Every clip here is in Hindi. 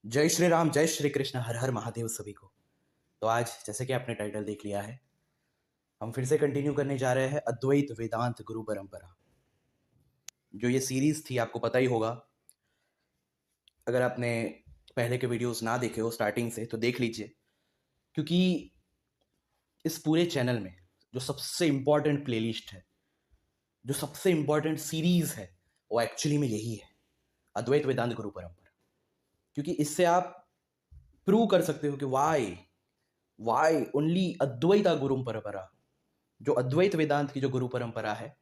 जय श्री राम, जय श्री कृष्ण, हर हर महादेव सभी को। तो आज जैसे कि आपने टाइटल देख लिया है, हम फिर से कंटिन्यू करने जा रहे हैं अद्वैत वेदांत गुरु परंपरा। जो ये सीरीज थी, आपको पता ही होगा। अगर आपने पहले के वीडियोस ना देखे हो स्टार्टिंग से तो देख लीजिए, क्योंकि इस पूरे चैनल में जो सबसे इम्पोर्टेंट प्लेलिस्ट है, जो सबसे इम्पोर्टेंट सीरीज है, वो एक्चुअली में यही है, अद्वैत वेदांत गुरु परंपरा। क्योंकि इससे आप प्रूव कर सकते हो कि वाई ओनली अद्वैता गुरु परंपरा, जो अद्वैत वेदांत की जो गुरु परंपरा है,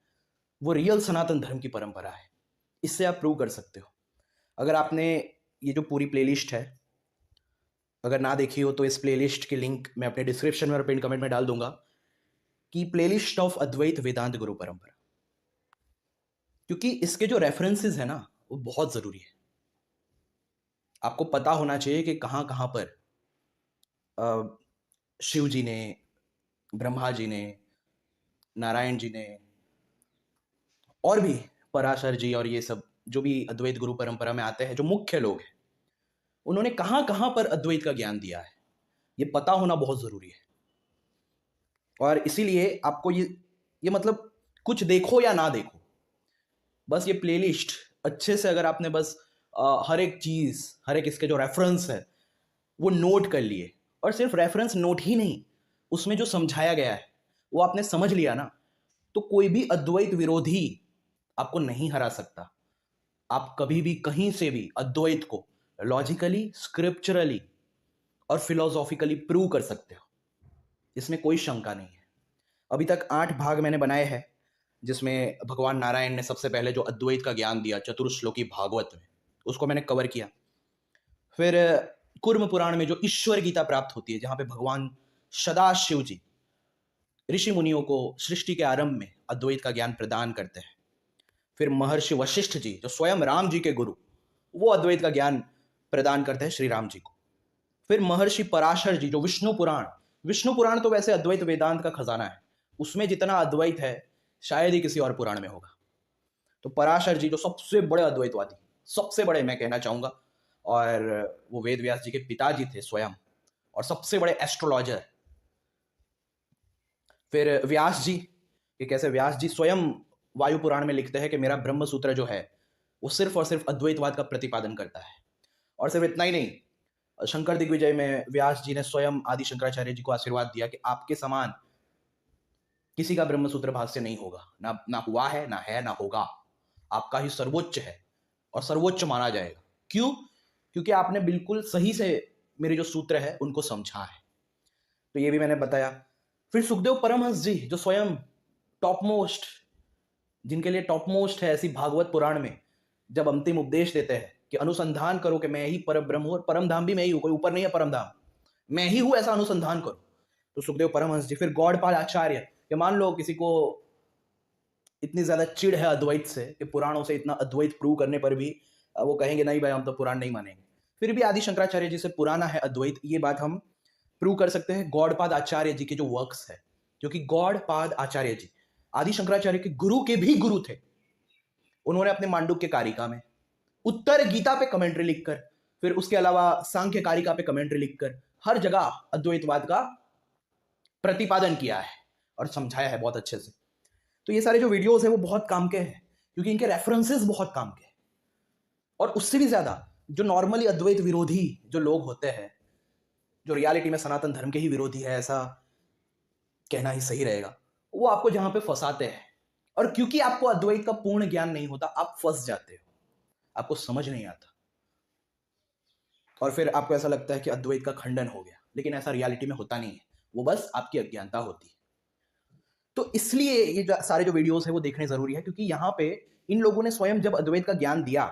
वो रियल सनातन धर्म की परंपरा है। इससे आप प्रूव कर सकते हो। अगर आपने ये जो पूरी प्लेलिस्ट है अगर ना देखी हो तो इस प्लेलिस्ट की लिंक मैं अपने डिस्क्रिप्शन में और पिन कमेंट में डाल दूंगा, कि प्लेलिस्ट ऑफ अद्वैत वेदांत गुरु परंपरा। क्योंकि इसके जो रेफरेंसेस है ना, वो बहुत जरूरी है। आपको पता होना चाहिए कि कहाँ कहाँ पर शिव जी ने, ब्रह्मा जी ने, नारायण जी ने, और भी पराशर जी, और ये सब जो भी अद्वैत गुरु परंपरा में आते हैं, जो मुख्य लोग हैं, उन्होंने कहाँ कहाँ पर अद्वैत का ज्ञान दिया है, ये पता होना बहुत जरूरी है। और इसीलिए आपको ये मतलब कुछ देखो या ना देखो, बस ये प्लेलिस्ट अच्छे से अगर आपने बस हर एक चीज, हर एक इसके जो रेफरेंस है वो नोट कर लिए, और सिर्फ रेफरेंस नोट ही नहीं, उसमें जो समझाया गया है वो आपने समझ लिया ना, तो कोई भी अद्वैत विरोधी आपको नहीं हरा सकता। आप कभी भी कहीं से भी अद्वैत को लॉजिकली, स्क्रिप्चरली और फिलोसॉफिकली प्रूव कर सकते हो, इसमें कोई शंका नहीं है। अभी तक 8 भाग मैंने बनाए हैं, जिसमें भगवान नारायण ने सबसे पहले जो अद्वैत का ज्ञान दिया चतुर्श्लोकी भागवत में, उसको मैंने कवर किया। फिर कुर्म पुराण में जो ईश्वर गीता प्राप्त होती है, जहां पे भगवान सदाशिव जी ऋषि मुनियों को सृष्टि के आरंभ में अद्वैत का ज्ञान प्रदान करते हैं। फिर महर्षि वशिष्ठ जी, जो स्वयं राम जी के गुरु, वो अद्वैत का ज्ञान प्रदान करते हैं श्री राम जी को। फिर महर्षि पराशर जी, जो विष्णु पुराण तो वैसे अद्वैत वेदांत का खजाना है, उसमें जितना अद्वैत है शायद ही किसी और पुराण में होगा। तो पराशर जी जो सबसे बड़े अद्वैतवादी, सबसे बड़े मैं कहना चाहूंगा, और वो वेद व्यास जी के पिताजी थे स्वयं, और सबसे बड़े एस्ट्रोलॉजर। फिर व्यास जी, कि कैसे व्यास जी स्वयं वायु पुराण में लिखते हैं कि मेरा ब्रह्म सूत्र जो है वो सिर्फ और सिर्फ अद्वैतवाद का प्रतिपादन करता है। और सिर्फ इतना ही नहीं, शंकर दिग्विजय में व्यास जी ने स्वयं आदि शंकराचार्य जी को आशीर्वाद दिया कि आपके समान किसी का ब्रह्म सूत्र भाष्य नहीं होगा, ना हुआ है, ना है, ना होगा। आपका ही सर्वोच्च है और सर्वोच्च माना जाएगा। क्यों? क्योंकि आपने बिल्कुल सही से मेरे जो सूत्र है उनको समझा है। तो ये भी मैंने बताया। फिर सुखदेव परमहंस जी, जो स्वयं टॉप मोस्ट, जिनके लिए टॉप मोस्ट है ऐसी भागवत पुराण में, जब अंतिम उपदेश देते हैं कि अनुसंधान करो कि मैं ही परम ब्रह्म हूं, और परम धाम भी मैं ही हूं, कोई ऊपर नहीं है परम धाम, मैं ही हूं, ऐसा अनुसंधान करो। तो सुखदेव परमहंस जी। फिर गौड़पाल आचार्य, कि मान लो किसी को इतनी ज्यादा चिढ़ है अद्वैत से कि पुराणों से इतना अद्वैत प्रूव करने पर भी वो कहेंगे नहीं भाई, हम तो पुराण नहीं मानेंगे, फिर भी आदि शंकराचार्य जी से पुराना है अद्वैत, ये बात हम प्रूव कर सकते हैं गौड़पाद आचार्य जी के जो वर्क्स है। क्योंकि गौड़पाद आचार्य जी आदि शंकराचार्य के गुरु के भी गुरु थे। उन्होंने अपने मांडुक्य कारिका में, उत्तर गीता पे कमेंट्री लिखकर, फिर उसके अलावा सांख्य कारिका पे कमेंट्री लिखकर हर जगह अद्वैतवाद का प्रतिपादन किया है और समझाया है बहुत अच्छे से। तो ये सारे जो वीडियोस है वो बहुत काम के हैं, क्योंकि इनके रेफरेंसेस बहुत काम के हैं। और उससे भी ज्यादा जो नॉर्मली अद्वैत विरोधी जो लोग होते हैं, जो रियलिटी में सनातन धर्म के ही विरोधी है, ऐसा कहना ही सही रहेगा, वो आपको जहां पे फंसाते हैं। और क्योंकि आपको अद्वैत का पूर्ण ज्ञान नहीं होता, आप फंस जाते हो, आपको समझ नहीं आता, और फिर आपको ऐसा लगता है कि अद्वैत का खंडन हो गया। लेकिन ऐसा रियलिटी में होता नहीं है, वो बस आपकी अज्ञानता होती है। तो इसलिए ये सारे जो वीडियोस है वो देखने जरूरी है, क्योंकि यहां पे इन लोगों ने स्वयं जब अद्वैत का ज्ञान दिया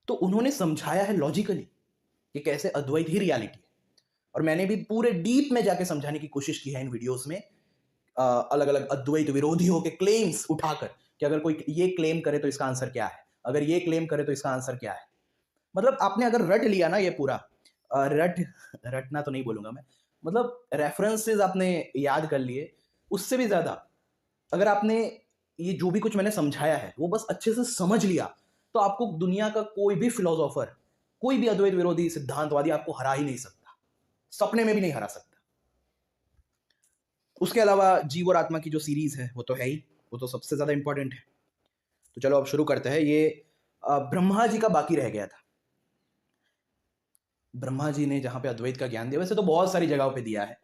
तो उन्होंने समझाया है लॉजिकली कि कैसे अद्वैत ही रियलिटी है। और मैंने भी पूरे डीप में जाके समझाने की कोशिश की है इन वीडियोस में, अलग अलग अद्वैत विरोधियों के क्लेम्स उठाकर, कि अगर कोई ये क्लेम करे तो इसका आंसर क्या है, अगर ये क्लेम करे तो इसका आंसर क्या है। मतलब आपने अगर रट लिया ना ये पूरा, रटना तो नहीं बोलूंगा मैं, मतलब रेफरेंसेस आपने याद कर लिए, उससे भी ज्यादा अगर आपने ये जो भी कुछ मैंने समझाया है वो बस अच्छे से समझ लिया, तो आपको दुनिया का कोई भी फिलोसोफर कोई भी अद्वैत विरोधी सिद्धांतवादी आपको हरा ही नहीं सकता, सपने में भी नहीं हरा सकता। उसके अलावा जीव और आत्मा की जो सीरीज है वो तो है ही, वो तो सबसे ज्यादा इंपॉर्टेंट है। तो चलो अब शुरू करते हैं। ये ब्रह्मा जी का बाकी रह गया था। ब्रह्मा जी ने जहां पे अद्वैत का ज्ञान दिया, वैसे तो बहुत सारी जगहों पे दिया है,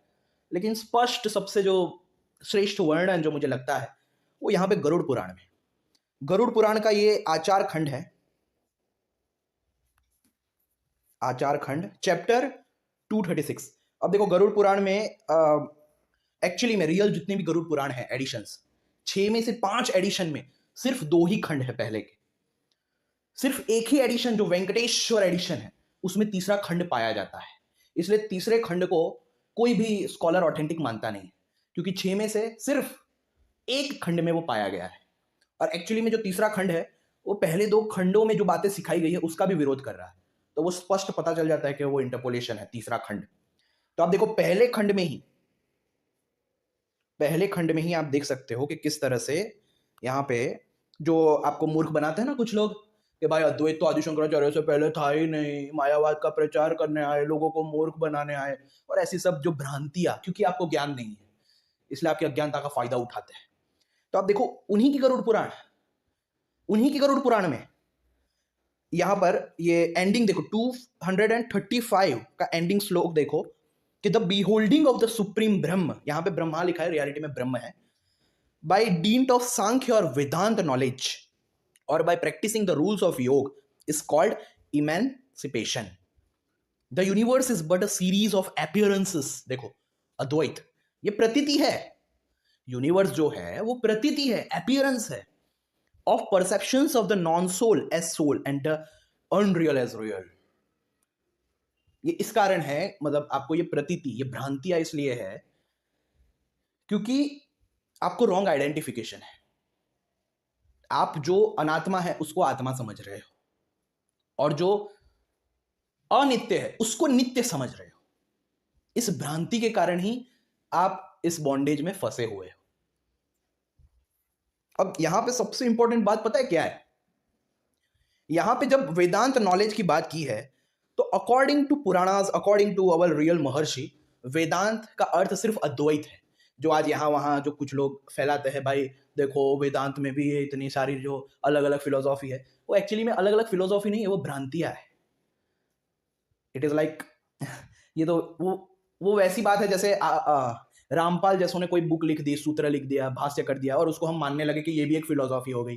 लेकिन स्पष्ट सबसे जो श्रेष्ठ वर्णन जो मुझे लगता है वो यहाँ पे गरुड़ पुराण में। गरुड़ पुराण का ये आचार खंड है, आचार खंड चैप्टर 236। अब देखो गरुड़ पुराण में एक्चुअली में रियल जितने भी गरुड़ पुराण है एडिशंस, 6 में से 5 एडिशन में सिर्फ 2 ही खंड है पहले के। सिर्फ एक ही एडिशन जो वेंकटेश्वर एडिशन है उसमें तीसरा खंड पाया जाता है। इसलिए तीसरे खंड को कोई भी स्कॉलर ऑथेंटिक मानता नहीं, क्योंकि 6 में से सिर्फ एक खंड में वो पाया गया है। और एक्चुअली में जो तीसरा खंड है वो पहले 2 खंडों में जो बातें सिखाई गई है उसका भी विरोध कर रहा है। तो वो स्पष्ट पता चल जाता है कि वो इंटरपोलेशन है तीसरा खंड। तो आप देखो पहले खंड में ही आप देख सकते हो कि किस तरह से यहाँ पे जो आपको मूर्ख बनाते हैं ना कुछ लोग, कि भाई अद्वैत तो आदि शंकराचार्य से पहले था ही नहीं, मायावाद का प्रचार करने आए, लोगों को मूर्ख बनाने आए, और ऐसी सब जो भ्रांतियां, क्योंकि आपको ज्ञान नहीं है इसलिए आपकी अज्ञानता का फायदा उठाते हैं। तो आप देखो उन्हीं की गरुड़ पुराण में यहां पर ये एंडिंग देखो, 235 का एंडिंग श्लोक देखो कि द बिहोल्डिंग ऑफ द सुप्रीम ब्रह्म, यहां पे ब्रह्मा लिखा है, रियलिटी में ब्रह्म है, बाय डींट ऑफ सांख्य और वेदांत नॉलेज और by practising the rules of yoga is called emancipation. The universe is but a series of appearances. देखो अद्वैत ये प्रतीति है, यूनिवर्स जो है वो प्रतीति है, अपीयरेंस है, of perceptions of the non soul as soul and the unreal as real. ये इस कारण है, मतलब आपको ये प्रतीति, ये भ्रांतियां इसलिए है क्योंकि आपको रॉन्ग आइडेंटिफिकेशन है। आप जो अनात्मा है उसको आत्मा समझ रहे हो और जो अनित्य है उसको नित्य समझ रहे हो। इस भ्रांति के कारण ही आप इस बॉन्डेज में फंसे हुए हो। अब यहां पे सबसे इंपॉर्टेंट बात पता है क्या है? यहां पे जब वेदांत नॉलेज की बात की है तो according to Puranas, according to our real Maharshi, Vedanta का अर्थ सिर्फ अद्वैत है। जो आज यहां वहां जो कुछ लोग फैलाते हैं, भाई देखो वेदांत में भी ये इतनी सारी जो अलग अलग फिलोसॉफी है, वो एक्चुअली में अलग अलग फिलोसॉफी नहीं है, वो भ्रांतियां है। इट इज लाइक ये तो वो वैसी बात है जैसे रामपाल जैसों ने कोई बुक लिख दी, सूत्र लिख दिया, भाष्य कर दिया और उसको हम मानने लगे कि ये भी एक फिलोसॉफी हो गई।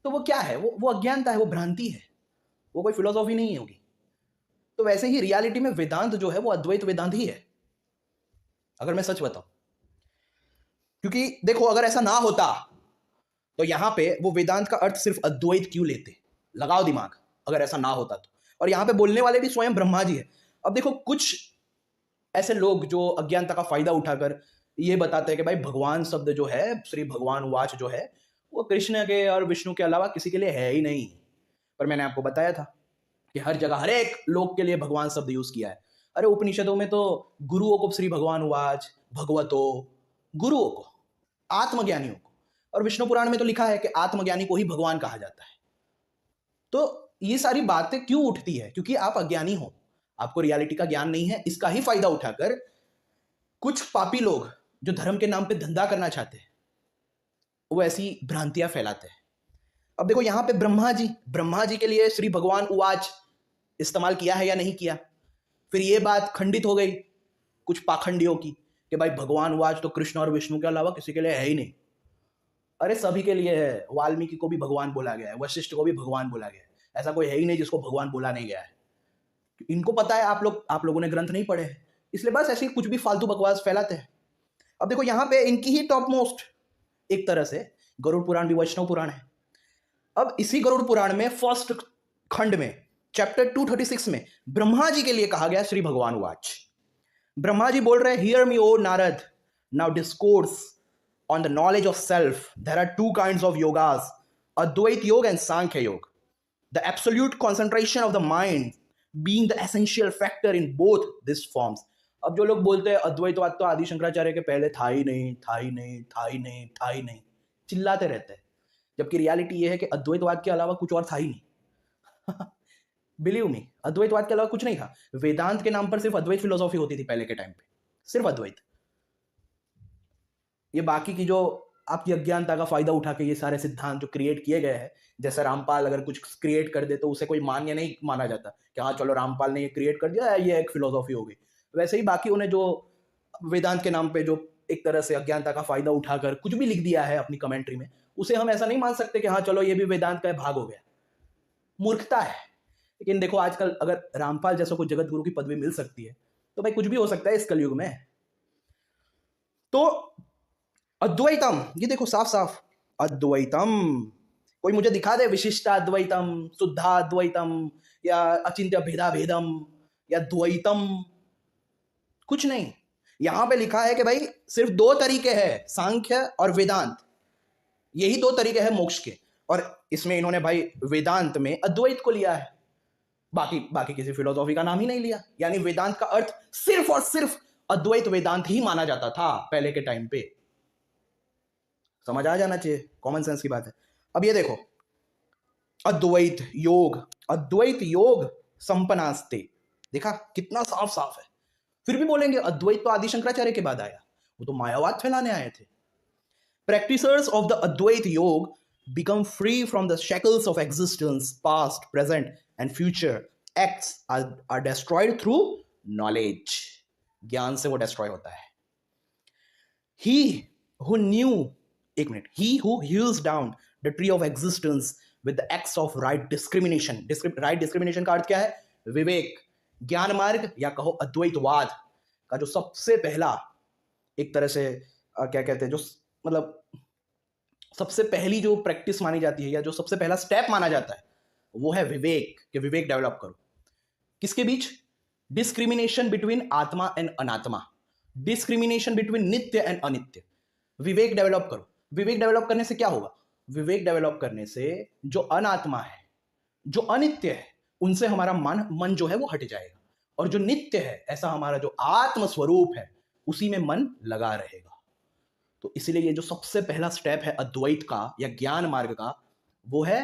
तो वो क्या है? वो अज्ञानता है, वो भ्रांति है, वो कोई फिलोसॉफी नहीं होगी। तो वैसे ही रियलिटी में वेदांत जो है वो अद्वैत वेदांत ही है, अगर मैं सच बताऊं। क्योंकि देखो अगर ऐसा ना होता तो यहां पे वो वेदांत का अर्थ सिर्फ अद्वैत क्यों लेते? लगाओ दिमाग, अगर ऐसा ना होता तो। और यहां पे बोलने वाले भी स्वयं ब्रह्मा जी है। अब देखो कुछ ऐसे लोग जो अज्ञानता का फायदा उठाकर ये बताते हैं कि भाई भगवान शब्द जो है, श्री भगवान वाच जो है, वो कृष्ण के और विष्णु के अलावा किसी के लिए है ही नहीं। पर मैंने आपको बताया था कि हर जगह हर एक लोग के लिए भगवान शब्द यूज किया है। अरे उपनिषदों में तो गुरुओं को श्री भगवान वाच, भगवतो, गुरुओं को, आत्मज्ञानियों को, और विष्णु पुराण में तो लिखा है कि आत्मज्ञानी को ही भगवान कहा जाता है। तो ये सारी बातें क्यों उठती है? क्योंकि आप अज्ञानी हो, आपको रियलिटी का ज्ञान नहीं है। इसका ही फायदा उठाकर कुछ पापी लोग जो धर्म के नाम पे धंधा करना चाहते हैं वो ऐसी भ्रांतियां फैलाते हैं। अब देखो यहां पे ब्रह्मा जी के लिए श्री भगवान उवाच इस्तेमाल किया है या नहीं किया? फिर ये बात खंडित हो गई कुछ पाखंडियों की कि भाई भगवान उवाच तो कृष्ण और विष्णु के अलावा किसी के लिए है ही नहीं। अरे सभी के लिए है, वाल्मीकि को भी भगवान बोला गया है, वशिष्ठ को भी भगवान बोला गया है, ऐसा कोई है ही नहीं जिसको भगवान बोला नहीं गया है। इनको पता है, आप लोगों ने ग्रंथ नहीं पढ़े हैं, इसलिए बस ऐसे ही कुछ भी फालतू बकवास फैलाते हैं। अब देखो यहां पे इनकी ही टॉप मोस्ट एक तरह से गरुड़ पुराण भी वैष्णव पुराण है। अब इसी गरुड़ पुराण में फर्स्ट खंड में चैप्टर 236 में ब्रह्मा जी के लिए कहा गया श्री भगवान वाच। ब्रह्मा जी बोल रहे हैं, hear me O Narada, now discourse on the knowledge of self. There are two kinds of yogas, Advaita Yoga and Sankhya Yoga. The absolute concentration of the mind being the essential factor in both these forms. अब जो लोग बोलते हैं अद्वैतवाद तो आदि शंकराचार्य के पहले था ही नहीं, था ही नहीं, था ही नहीं, था ही नहीं, चिल्लाते रहते हैं, जबकि रियलिटी ये है कि अद्वैतवाद के अलावा कुछ और था ही नहीं। बिलीव मी, अद्वैतवाद के अलावा कुछ नहीं था। वेदांत के नाम पर सिर्फ अद्वैत फिलोसॉफी होती थी पहले के टाइम पे, सिर्फ अद्वैत। ये बाकी की जो आपकी अज्ञानता का फायदा उठा के ये सारे सिद्धांत जो क्रिएट किए गए हैं, जैसे रामपाल अगर कुछ क्रिएट कर दे तो उसे कोई मान्य नहीं माना जाता कि हाँ चलो रामपाल ने ये क्रिएट कर दिया, ये एक फिलोसॉफी हो गई। वैसे ही बाकी उन्हें जो वेदांत के नाम पे जो एक तरह से अज्ञानता का फायदा उठाकर कुछ भी लिख दिया है अपनी कमेंट्री में, उसे हम ऐसा नहीं मान सकते कि हाँ चलो ये भी वेदांत का भाग हो गया। मूर्खता है। लेकिन देखो आजकल अगर रामपाल जैसा कोई जगत गुरु की पदवी मिल सकती है तो भाई कुछ भी हो सकता है इस कलयुग में। तो अद्वैतम, ये देखो साफ साफ अद्वैतम, कोई मुझे दिखा दे विशिष्टा अद्वैतम, शुद्धा अद्वैतम, या अचिंत्य भेदा भेदम, या द्वैतम, कुछ नहीं। यहां पे लिखा है कि भाई सिर्फ दो तरीके हैं, सांख्य और वेदांत, यही दो तरीके हैं मोक्ष के। और इसमें इन्होंने भाई वेदांत में अद्वैत को लिया है, बाकी किसी फिलोसॉफी का नाम ही नहीं लिया। यानी वेदांत का अर्थ सिर्फ और सिर्फ अद्वैत वेदांत ही माना जाता था पहले के टाइम पे। समझ आ जाना चाहिए, कॉमन सेंस की बात है। अब ये देखो अद्वैत योग संपन्नास्ते, देखा कितना साफ साफ है। फिर भी बोलेंगे अद्वैत तो आदि शंकराचार्य के बाद आया, वो तो मायावाद फैलाने आए थे। Practitioners of the Advaita Yoga become free from the shackles of existence, past, present, and future. Acts are destroyed through knowledge. ज्ञान से वो destroy होता है। He who hews down the tree of existence with the acts of right discrimination. Right discrimination का अर्थ क्या है? विवेक, ज्ञान मार्ग, या कहो अद्वैतवाद का जो सबसे पहला एक तरह से क्या कहते हैं, जो मतलब सबसे पहली जो प्रैक्टिस मानी जाती है या जो सबसे पहला स्टेप माना जाता है वो है विवेक, कि विवेक डेवलप करो। किसके बीच? डिस्क्रिमिनेशन बिटवीन आत्मा एंड अनात्मा, डिस्क्रिमिनेशन बिटवीन नित्य एंड अनित्य। विवेक डेवलप करो। विवेक डेवलप करने से क्या होगा? विवेक डेवलप करने से जो अनात्मा है, जो अनित्य है, उनसे हमारा मन जो है वो हट जाएगा, और जो नित्य है, ऐसा हमारा जो आत्म स्वरूप है, उसी में मन लगा रहेगा। तो इसीलिए ये जो सबसे पहला स्टेप है अद्वैत का या ज्ञान मार्ग का, वो है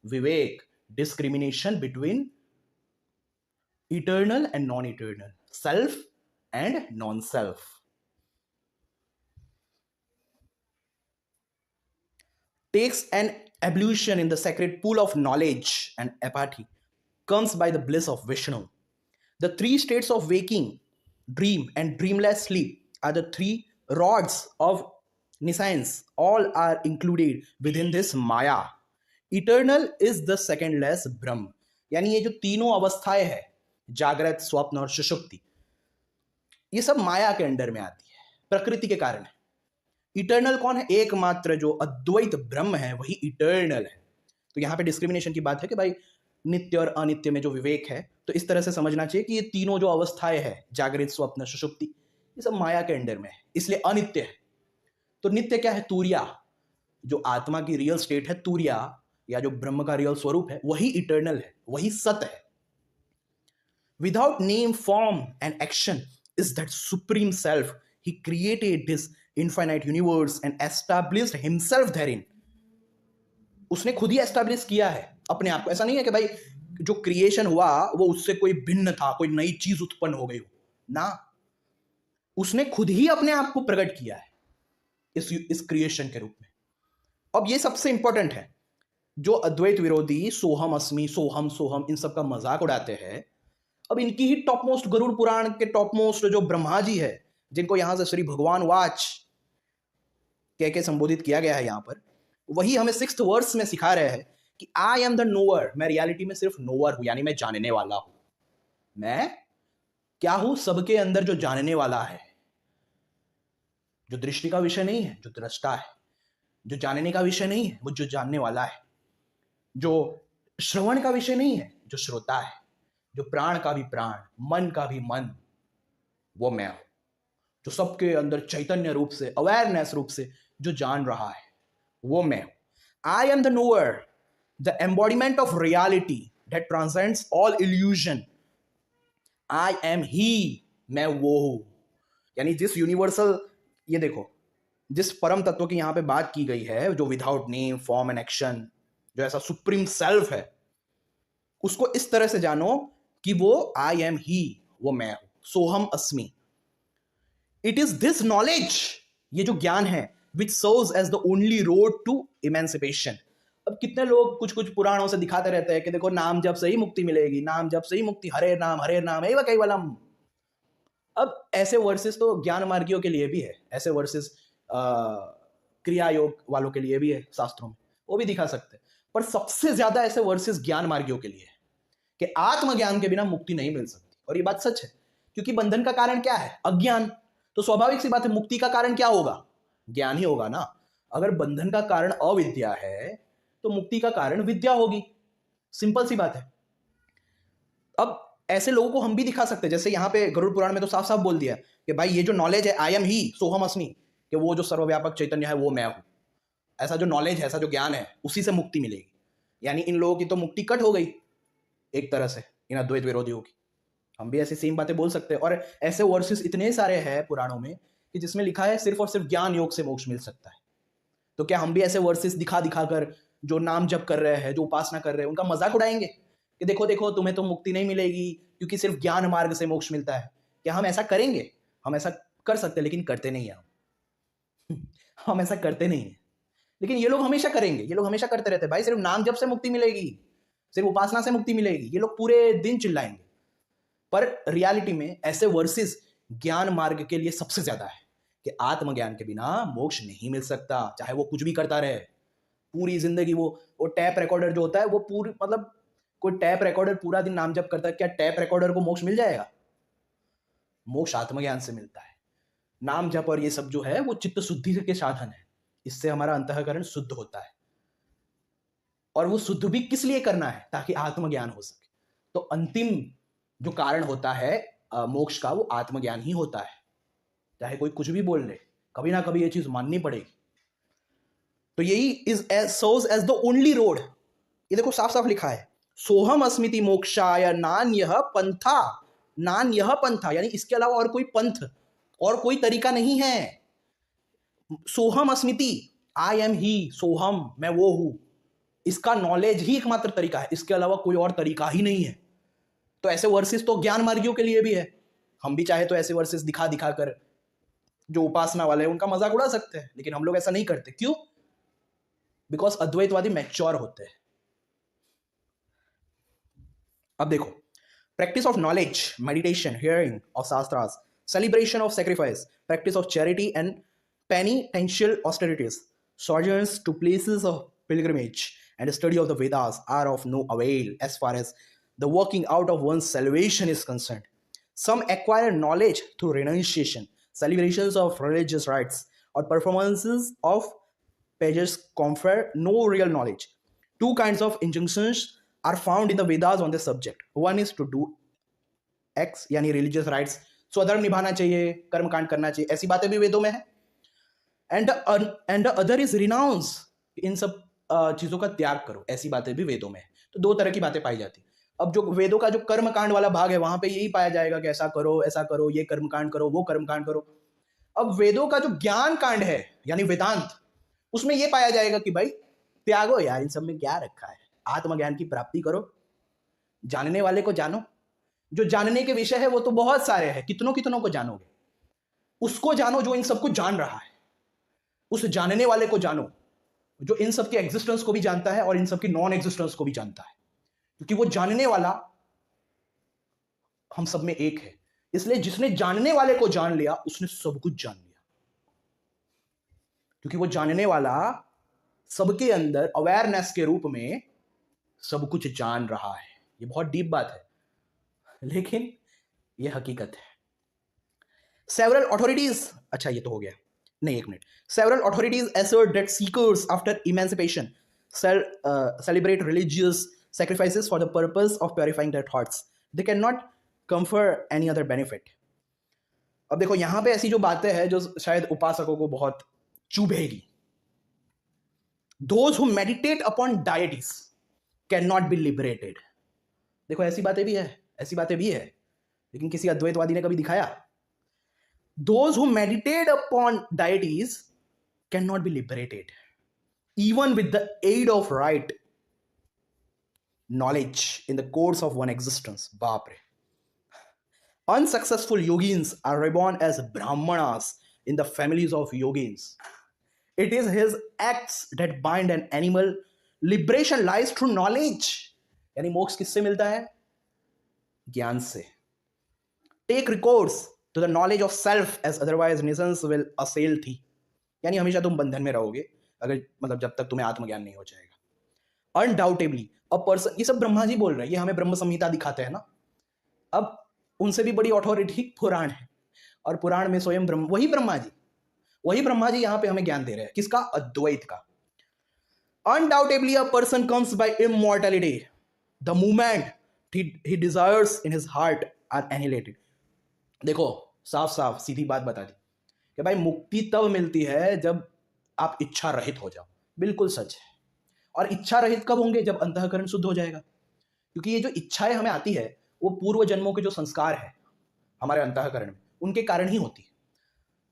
विवेक, discrimination between eternal and non eternal, self and non self. Takes an ablution in the sacred pool of knowledge and apathy, comes by the bliss of Vishnu. The three states of waking, dream, and dreamless sleep are the three rods of nescience. All are included within this Maya. Eternal is the secondless Brahm. यानी ये जो तीनों अवस्थाएं हैं, जागृत, स्वप्न और सुषुप्ति, ये सब माया के अंडर में आती है, प्रकृति के कारण है। इटर्नल कौन है? एकमात्र जो अद्वैत ब्रह्म है वही इटर्नल है। तो यहां पे डिस्क्रिमिनेशन की बात है कि भाई नित्य और अनित्य में जो विवेक है, तो इस तरह से समझना चाहिए कि ये तीनों जो अवस्थाएं हैं, जागृत, स्वप्न, सुषुप्ति, ये सब माया के अंडर में है, इसलिए अनित्य है। तो नित्य क्या है? तूर्या, जो आत्मा की रियल स्टेट है, तूर्या, या जो ब्रह्म का रियल स्वरूप है, वही इटर्नल है, वही सत्य है। Without name, form and action is that supreme self. He created this infinite universe and established himself therein. उसने खुद ही एस्टैब्लिश किया है अपने आप को। ऐसा नहीं है कि भाई जो क्रिएशन हुआ वो उससे कोई भिन्न था, कोई नई चीज उत्पन्न हो गई हो ना, उसने खुद ही अपने आप को प्रकट किया है इस क्रिएशन के रूप में। अब ये सबसे इंपॉर्टेंट है। जो अद्वैत विरोधी सोहम अस्मि, सोहम सोहम, इन सब का मजाक उड़ाते हैं, अब इनकी ही टॉप मोस्ट, गरुड़ पुराण के टॉप मोस्ट जो ब्रह्मा जी है, जिनको यहां से श्री भगवान वाच कह के संबोधित किया गया है यहां पर, वही हमें 6th वर्स में सिखा रहे हैं कि आई एम द नोअर। मैं रियलिटी में सिर्फ नोअर हूं, यानी मैं जानने वाला हूं। मैं क्या हूं? सबके अंदर जो जानने वाला है, जो दृष्टि का विषय नहीं है, जो दृष्टा है, जो जानने का विषय नहीं है, वो जो जानने वाला है, जो श्रवण का विषय नहीं है, जो श्रोता है, जो प्राण का भी प्राण, मन का भी मन, वो मैं हूं। जो सबके अंदर चैतन्य रूप से, अवेयरनेस रूप से जो जान रहा है, वो मैं हूं। I am the knower, the embodiment of reality that transcends all illusion. I am he, मैं वो हूं। यानी जिस यूनिवर्सल, ये देखो, जिस परम तत्व की यहां पे बात की गई है, जो without name, form and action, जो ऐसा सुप्रीम सेल्फ है, उसको इस तरह से जानो कि वो आई एम ही, वो मैं हूं, सोहम अस्मि। इट इज दिस नॉलेज, ये जो ज्ञान है, which serves as the only road to emancipation. अब कितने लोग कुछ कुछ पुराणों से दिखाते रहते हैं कि देखो नाम जप से ही मुक्ति मिलेगी, नाम जप से ही मुक्ति, हरे नाम एव कैवलम। अब ऐसे वर्सेस तो ज्ञान मार्गियों के लिए भी है, ऐसे वर्सेस क्रिया योग वालों के लिए भी है शास्त्रों में, वो भी दिखा सकते हैं। पर सबसे ज्यादा ऐसे वर्सेस ज्ञान मार्गियों के लिए है कि आत्मज्ञान के बिना मुक्ति नहीं मिल सकती। और ये बात सच है, क्योंकि बंधन का कारण क्या है? अज्ञान। तो स्वाभाविक सी बात है, मुक्ति का कारण क्या होगा? ज्ञान ही होगा ना। अगर बंधन का कारण अविद्या है तो मुक्ति का कारण विद्या होगी, सिंपल सी बात है। अब ऐसे लोगों को हम भी दिखा सकते हैं, जैसे यहाँ पे गरुड़ पुराण में तो साफ साफ बोल दिया कि भाई ये जो नॉलेज है, आई एम ही सोहम अस्मि, कि वो जो सर्वव्यापक चैतन्य है वो मैं हूं, ऐसा जो नॉलेज है, ऐसा जो ज्ञान है, उसी से मुक्ति मिलेगी। यानी इन लोगों की तो मुक्ति कट हो गई एक तरह से, इन अद्वैत विरोधियों की। हम भी ऐसी सेम बातें बोल सकते हैं। और ऐसे वर्सेस इतने सारे हैं पुराणों में कि जिसमें लिखा है सिर्फ और सिर्फ ज्ञान योग से मोक्ष मिल सकता है। तो क्या हम भी ऐसे वर्सेस दिखा दिखा कर जो नाम जप कर रहे हैं, जो उपासना कर रहे हैं, उनका मजाक उड़ाएंगे कि देखो देखो तुम्हें तो मुक्ति नहीं मिलेगी क्योंकि सिर्फ ज्ञान मार्ग से मोक्ष मिलता है? क्या हम ऐसा करेंगे? हम ऐसा कर सकते हैं, लेकिन करते नहीं हैं हम ऐसा करते नहीं है। लेकिन ये लोग हमेशा करेंगे, ये लोग हमेशा करते रहते हैं, भाई सिर्फ नाम जप से मुक्ति मिलेगी, सिर्फ उपासना से मुक्ति मिलेगी, ये लोग पूरे दिन चिल्लाएंगे। पर रियलिटी में ऐसे वर्सेस ज्ञान मार्ग के लिए सबसे ज्यादा है कि आत्मज्ञान के बिना मोक्ष नहीं मिल सकता, चाहे वो कुछ भी करता रहे पूरी जिंदगी। वो टैप रिकॉर्डर जो होता है, वो पूरी मतलब कोई टैप रिकॉर्डर पूरा दिन नाम जप करता है, क्या टैप रिकॉर्डर को मोक्ष मिल जाएगा? मोक्ष आत्मज्ञान से मिलता है। नाम जप और ये सब जो है वो चित्त शुद्धि के साधन है, इससे हमारा अंतःकरण शुद्ध होता है। और वो शुद्ध भी किस लिए करना है? ताकि आत्मज्ञान हो सके। तो अंतिम जो कारण होता है मोक्ष का, वो आत्मज्ञान ही होता है। चाहे कोई कुछ भी बोल ले, कभी ना कभी ये चीज माननी पड़ेगी। तो यही is serves as the only road. ये देखो साफ साफ लिखा है, सोहम अस्मिति मोक्षाय नान्यः पंथा। नान्यः पंथा यानी इसके अलावा और कोई पंथ और कोई तरीका नहीं है। सोहम अस्मिति, आई एम ही, सोहम मैं वो हूं, इसका नॉलेज ही एकमात्र तरीका है, इसके अलावा कोई और तरीका ही नहीं है। तो ऐसे वर्सेस तो ज्ञान मार्गियों के लिए भी है। हम भी चाहे तो ऐसे वर्सेस दिखा दिखा कर जो उपासना वाले हैं उनका मजाक उड़ा सकते हैं, लेकिन हम लोग ऐसा नहीं करते। क्यों? बिकॉज अद्वैतवादी मैच्योर होते हैं। अब देखो, practice of knowledge, meditation, hearing of shastras, celebration of sacrifice, practice of charity and penitential austerities, sojourns to places of pilgrimage, and study of the Vedas are of no avail as far as the working out of one's salvation is concerned. Some acquire knowledge through renunciation, celebrations of religious rites, or performances of pages confer no real knowledge. Two kinds of injunctions are found in the Vedas on this subject. One is to do X यानी religious rites, स्वधर्म निभाना चाहिए, कर्मकांड करना चाहिए, ऐसी बातें भी वेदों में है। एंड अदर इज रिनाउंस, इन सब चीजों का त्याग करो, ऐसी बातें भी वेदों में है। तो दो तरह की बातें पाई जाती है। अब जो वेदों का जो कर्मकांड वाला भाग है, वहां पे यही पाया जाएगा कि ऐसा करो, ये कर्मकांड करो, वो कर्मकांड करो। अब वेदों का जो ज्ञान कांड है यानी वेदांत, उसमें यह पाया जाएगा कि भाई त्यागो यार, इन सब में क्या रखा है, आत्मज्ञान की प्राप्ति करो, जानने वाले को जानो। जो जानने के विषय है वो तो बहुत सारे हैं, कितनों कितनों को जानोगे? उसको जानो जो इन सबको जान रहा है, उस जानने वाले को जानो जो इन सब के एग्जिस्टेंस को भी जानता है और इन सब की नॉन एग्जिस्टेंस को भी जानता है, क्योंकि वो जानने वाला हम सब में एक है। इसलिए जिसने जानने वाले को जान लिया उसने सब कुछ जान लिया, क्योंकि वो जानने वाला सबके अंदर अवेयरनेस के रूप में सब कुछ जान रहा है। ये बहुत डीप बात है, लेकिन ये हकीकत है। सेवरल ऑथोरिटीज, अच्छा ये तो हो गया, नहीं एक minute. Several authorities assert that seekers after emancipation celebrate religious sacrifices for the purpose of purifying their thoughts. They cannot confer any other benefit. अब देखो यहां पे ऐसी जो बातें हैं जो शायद उपासकों को बहुत चुभेगी। Those who meditate upon deities cannot be liberated. देखो ऐसी बातें भी है, ऐसी बातें भी है, लेकिन किसी अद्वैतवादी ने कभी दिखाया? Those who meditate upon deities cannot be liberated, even with the aid of right. knowledge in the course of one existence. बाप रे. Unsuccessful yogins are reborn as brahmanas in the families of yogins. It is his acts that bind an animal. Liberation lies through knowledge. यानी मोक्ष किससे मिलता है? ज्ञान से. Take recourse to the knowledge of self, as otherwise nations will assail thee. यानी हमेशा तुम बंधन में रहोगे अगर मतलब जब तक तुम्हें आत्मज्ञान नहीं हो जाएगा. Undoubtedly a person, ये सब ब्रह्मा जी बोल रहे हैं, ये हमें ब्रह्म संहिता दिखाते हैं ना. अब उनसे भी बड़ी अथॉरिटी पुराण है, और पुराण में स्वयं वही ब्रह्मा जी यहाँ पे हमें ज्ञान दे रहे हैं. किसका? अद्वैत का. Undoubtedly a person comes by immortality the moment he desires in his heart are annihilated. देखो साफ साफ सीधी बात बता दी कि भाई मुक्ति तब मिलती है जब आप इच्छा रहित हो जाओ. बिल्कुल सच है. और इच्छा रहित कब होंगे? जब अंतःकरण शुद्ध हो जाएगा. क्योंकि ये जो इच्छाएं हमें आती है वो पूर्व जन्मों के जो संस्कार है हमारे अंतःकरण में, उनके कारण ही होती है.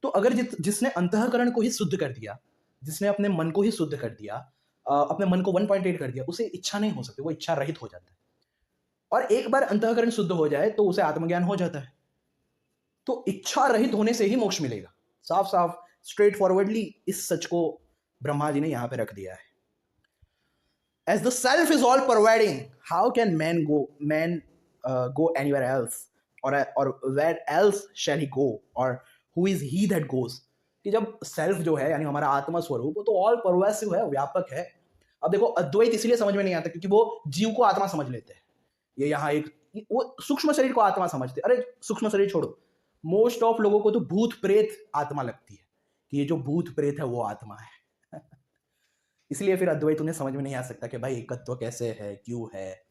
तो अगर जिसने अंतःकरण को ही शुद्ध कर दिया, जिसने अपने मन को ही शुद्ध कर दिया, अपने मन को 1.8 कर दिया, उसे इच्छा नहीं हो सकती, वो इच्छा रहित हो जाता है. और एक बार अंतःकरण शुद्ध हो जाए तो उसे आत्मज्ञान हो जाता है. तो इच्छा रहित होने से ही मोक्ष मिलेगा. साफ साफ स्ट्रेट फॉरवर्डली इस सच को ब्रह्मा जी ने यहां पे रख दिया है. As the self is all pervading, how can man go anywhere else, or where else shall he go, or who is he that goes? कि जब सेल्फ जो है यानी हमारा आत्मा स्वरूप, वो तो ऑल परवेसिव है, व्यापक है. अब देखो अद्वैत इसलिए समझ में नहीं आता क्योंकि वो जीव को आत्मा समझ लेते हैं. ये यहाँ एक वो सूक्ष्म शरीर को आत्मा समझते. अरे सूक्ष्म शरीर छोड़ो, मोस्ट ऑफ लोगों को तो भूत प्रेत आत्मा लगती है कि ये जो भूत प्रेत है वो आत्मा है. इसलिए फिर अद्वैत उन्हें समझ में नहीं आ सकता कि भाई एकत्व कैसे है, क्यों है,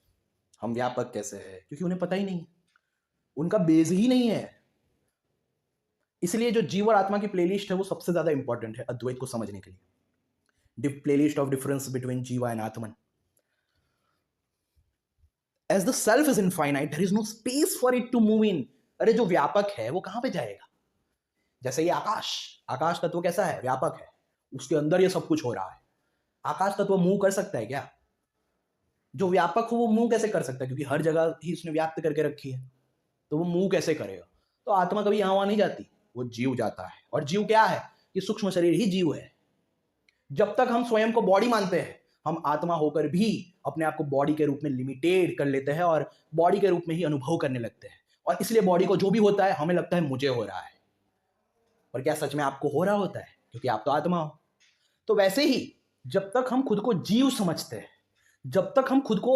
हम व्यापक कैसे है, क्योंकि उन्हें पता ही नहीं, उनका बेस ही नहीं है. इसलिए जो जीव और आत्मा की प्लेलिस्ट है वो सबसे ज्यादा इंपॉर्टेंट है अद्वैत को समझने के लिए. प्लेलिस्ट ऑफ डिफरेंस बिटवीन जीवा and Atman. As the self is infinite, there is no space for it to move in. अरे जो व्यापक है वो कहां पे जाएगा? जैसे ये आकाश तत्व कैसा है? व्यापक है, उसके अंदर ये सब कुछ हो रहा है. आकाश तत्व मूव कर सकता है क्या? जो व्यापक हो वो मूव कैसे कर सकता है? क्योंकि हर जगह ही उसने व्याप्त करके रखी है, तो वो मूव कैसे करेगा? तो आत्मा कभी यहाँ वहां नहीं जाती, वो जीव जाता है. और जीव क्या है? ये सूक्ष्म शरीर ही जीव है. जब तक हम स्वयं को बॉडी मानते हैं, हम आत्मा होकर भी अपने आप को बॉडी के रूप में लिमिटेड कर लेते हैं और बॉडी के रूप में ही अनुभव करने लगते हैं. और इसलिए बॉडी को जो भी होता है हमें लगता है मुझे हो रहा है. और क्या सच में आपको हो रहा होता है? क्योंकि आप तो आत्मा हो. तो वैसे ही जब तक हम खुद को जीव समझते हैं, जब तक हम खुद को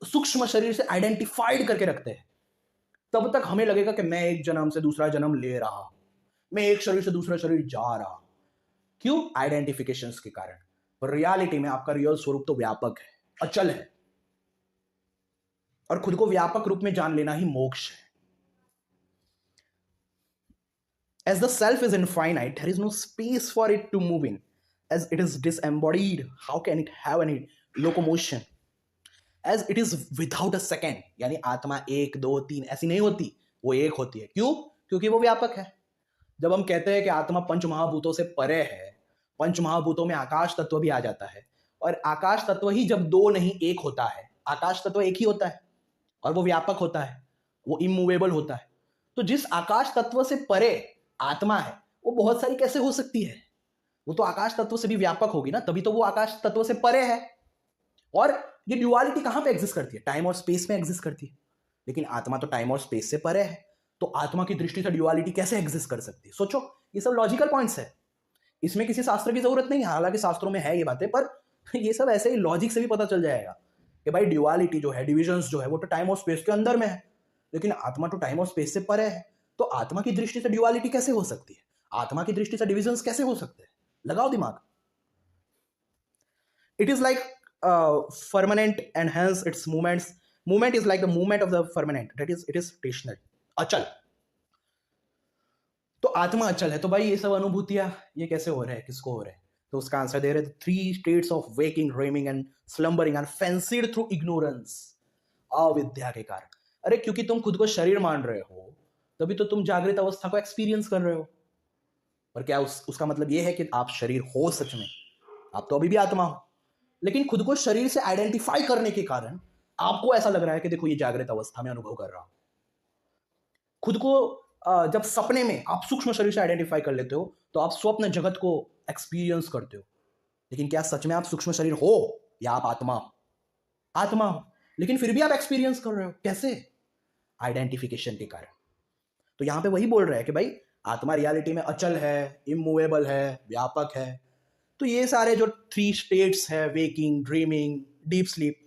सूक्ष्म शरीर से आइडेंटिफाइड करके रखते हैं, तब तक हमें लगेगा कि मैं एक जन्म से दूसरा जन्म ले रहा हूं, मैं एक शरीर से दूसरा शरीर जा रहा हूं. क्यों? आइडेंटिफिकेशंस के कारण. पर रियलिटी में आपका रियल स्वरूप तो व्यापक है, अचल है. और खुद को व्यापक रूप में जान लेना ही मोक्ष है. As the self is infinite, there is no space for it to move in. As it is disembodied, how can it have any locomotion? As it is without a second, यानी आत्मा 1 2 3 ऐसी नहीं होती, वो एक होती है. क्यों? क्योंकि वो व्यापक है. जब हम कहते हैं कि आत्मा पंच महाभूतों से परे है, पंच महाभूतों में आकाश तत्व भी आ जाता है, और आकाश तत्व ही जब 2 नहीं 1 होता है, आकाश तत्व एक ही होता है और वो व्यापक होता है, वो इमूवेबल होता है. तो जिस आकाश तत्व से परे आत्मा है वो बहुत सारी कैसे हो सकती है? वो तो आकाश तत्व से भी व्यापक होगी ना, तभी तो वो आकाश तत्व से परे है. और ये ड्युअलिटी कहां पे एग्जिस्ट करती है? टाइम और स्पेस में एग्जिस्ट करती है. लेकिन आत्मा तो टाइम और स्पेस से परे है, तो आत्मा की दृष्टि से ड्युअलिटी कैसे एग्जिस्ट कर सकती है? सोचो, ये सब लॉजिकल पॉइंट्स है, इसमें किसी शास्त्र की जरूरत नहीं है. हालांकि शास्त्रों में है ये बातें, पर ये सब ऐसे ही लॉजिक से भी पता चल जाएगा कि भाई ड्युअलिटी जो है, डिविजन्स जो है, वो तो टाइम और स्पेस के अंदर में है, लेकिन आत्मा तो टाइम और स्पेस से परे है. तो आत्मा की दृष्टि से ड्युअलिटी कैसे हो सकती है? आत्मा की दृष्टि से डिविजन्स कैसे हो सकते हैं? लगाओ दिमाग. It is like firmament and hence its movement is like the movement of the firmament, that is it is stationary, अचल. तो आत्मा अचल है, तो भाई ये सब अनुभूतियां ये कैसे हो रहे हैं, किसको हो रहे हैं? तो उसका आंसर दे रहे थे 3 states of waking, dreaming and slumbering are fancied through ignorance, अविद्या के कारण. अरे क्योंकि तुम खुद को शरीर मान रहे हो, तभी तो तुम जागृत अवस्था को एक्सपीरियंस कर रहे हो. और क्या उसका मतलब ये है कि आप शरीर हो? सच में आप तो अभी भी आत्मा हो, लेकिन खुद को शरीर से आइडेंटिफाई करने के कारण आपको ऐसा लग रहा है कि देखो ये जागृत अवस्था में अनुभव कर रहा हूं। खुद को जब सपने में आप सूक्ष्म शरीर से आइडेंटिफाई कर लेते हो तो आप स्वप्न जगत को एक्सपीरियंस करते हो। लेकिन क्या सच में आप सूक्ष्म शरीर हो या आप आत्मा हो? आत्मा हो, लेकिन फिर भी आप एक्सपीरियंस कर रहे हो। कैसे? आइडेंटिफिकेशन के कारण। तो यहां पे वही बोल रहे हैं कि भाई आत्मा रियलिटी में अचल है, इमूवेबल है, व्यापक है। तो ये सारे जो 3 स्टेट्स है, वेकिंग, ड्रीमिंग, डीप स्लीप,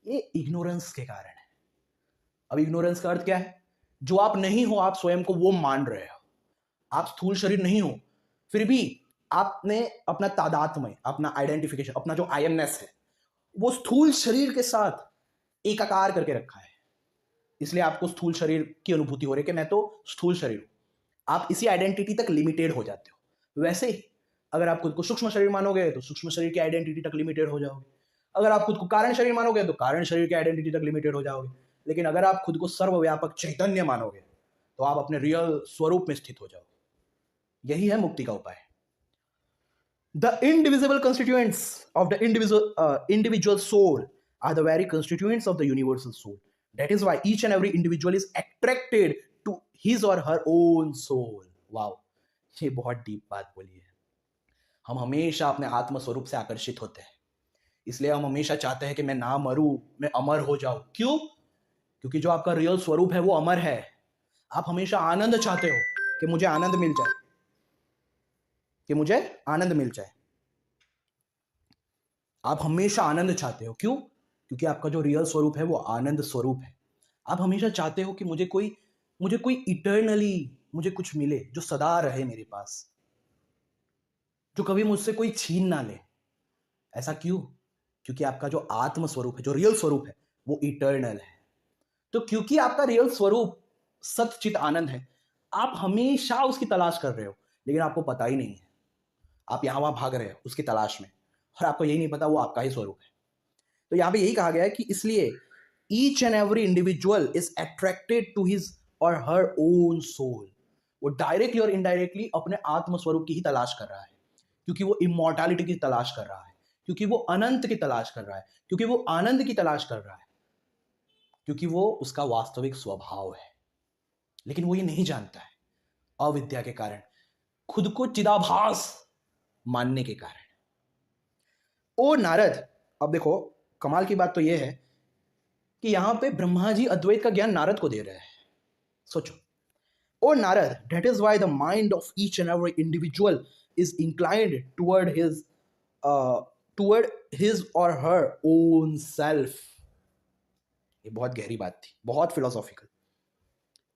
ये इग्नोरेंस के कारण है। अब इग्नोरेंस का अर्थ क्या है? जो आप नहीं हो आप स्वयं को वो मान रहे हो। आप स्थूल शरीर नहीं हो, फिर भी आपने अपना तादात्म्य, अपना आइडेंटिफिकेशन, अपना जो आई एमनेस है वो स्थूल शरीर के साथ एकाकार करके रखा है। इसलिए आपको स्थूल शरीर की अनुभूति हो रही है कि मैं तो स्थूल शरीर हूं। आप इसी आइडेंटिटी तक लिमिटेड हो जाते हो। वैसे ही अगर आप खुद को सूक्ष्म शरीर मानोगे तो सूक्ष्म शरीर की आइडेंटिटी तक लिमिटेड हो जाओगे। अगर आप खुद को कारण शरीर मानोगे तो कारण शरीर की आइडेंटिटी तक लिमिटेड हो जाओगे। लेकिन अगर आप खुद को सर्वव्यापक चैतन्य मानोगे तो आप अपने रियल स्वरूप में स्थित हो जाओगे। यही है मुक्ति का उपाय। The indivisible constituents of the individual soul are the very constituents of the universal soul. That is why each and every individual is attracted to his or her own soul. Wow, ये बहुत डीप बात बोली है। हम हमेशा अपने आत्म स्वरूप से आकर्षित होते हैं। इसलिए हम हमेशा चाहते हैं कि मैं ना मरूं, मैं अमर हो जाऊं। क्यों? क्योंकि जो आपका रियल स्वरूप है वो अमर है। आप हमेशा आनंद चाहते हो कि मुझे आनंद मिल जाए, कि मुझे आनंद मिल जाए। आप हमेशा आनंद चाहते हो। क्यों? क्योंकि आपका जो रियल स्वरूप है वो आनंद स्वरूप है। आप हमेशा चाहते हो कि मुझे कोई इटर्नली मुझे कुछ मिले, जो सदा रहे मेरे पास, जो कभी मुझसे कोई छीन ना ले। ऐसा क्यों? क्योंकि आपका जो आत्म स्वरूप है, जो रियल स्वरूप है, वो इटर्नल है। तो क्योंकि आपका रियल स्वरूप सच्चित आनंद है, आप हमेशा उसकी तलाश कर रहे हो, लेकिन आपको पता ही नहीं है। आप यहां वहां भाग रहे हो उसकी तलाश में, और आपको यही नहीं पता वो आपका ही स्वरूप है। तो यहां पे यही कहा गया है कि इसलिए each and every individual is attracted to his or her own soul. वो डायरेक्टली और इनडायरेक्टली अपने आत्म स्वरूप की ही तलाश कर रहा है, क्योंकि वो इमॉर्टैलिटी की तलाश कर रहा है, क्योंकि वो अनंत की तलाश कर रहा है, क्योंकि वो आनंद की तलाश कर रहा है, क्योंकि वो उसका वास्तविक स्वभाव है। लेकिन वो ये नहीं जानता है, अविद्या के कारण, खुद को चिदाभास मानने के कारण। ओ नारद, अब देखो कमाल की बात तो यह है कि यहां पे ब्रह्मा जी अद्वैत का ज्ञान नारद को दे रहे हैं। सोचो, O Narada, that is why the mind of each and every individual is inclined toward his or her own self. ये बहुत गहरी बात थी, बहुत philosophical.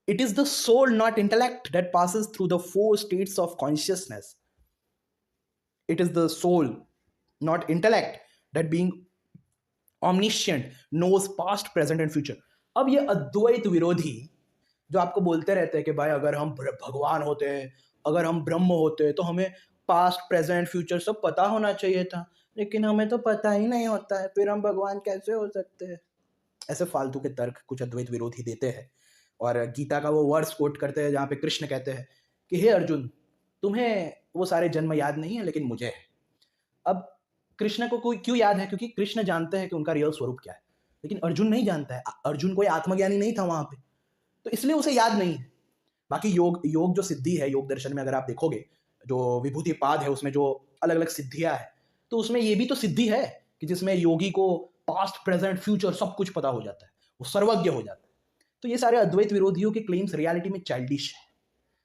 It is the soul, not intellect, that passes through the 4 states of consciousness. It is the soul, not intellect, that being omniscient knows past, present and future. अब ये अद्वैत विरोधी जो आपको बोलते रहते हैं कि भाई अगर हम भगवान होते हैं, अगर हम ब्रह्म होते हैं तो हमें पास्ट, प्रेजेंट, फ्यूचर सब पता होना चाहिए था, लेकिन हमें तो पता ही नहीं होता है, फिर हम भगवान कैसे हो सकते हैं? ऐसे फालतू के तर्क कुछ अद्वैत विरोधी देते हैं। और गीता का वो वर्ड्स कोट करते हैं जहाँ पे कृष्ण कहते हैं कि हे अर्जुन, तुम्हें वो सारे जन्म याद नहीं है लेकिन मुझे है। अब कृष्ण को कोई क्यों याद है? क्योंकि कृष्ण जानते हैं कि उनका रियल स्वरूप क्या है, लेकिन अर्जुन नहीं जानता है। अर्जुन कोई आत्मज्ञानी नहीं था वहां पे, तो इसलिए उसे याद नहीं है। बाकी योग जो सिद्धि है, योग दर्शन में अगर आप देखोगे, जो विभूति पाद है उसमें जो अलग अलग सिद्धियां है, तो उसमें ये भी तो सिद्धि है कि जिसमें योगी को पास्ट, प्रेजेंट, फ्यूचर सब कुछ पता हो जाता है, वो सर्वज्ञ हो जाता है। तो ये सारे अद्वैत विरोधियों के क्लेम्स रियलिटी में चाइल्डिश है।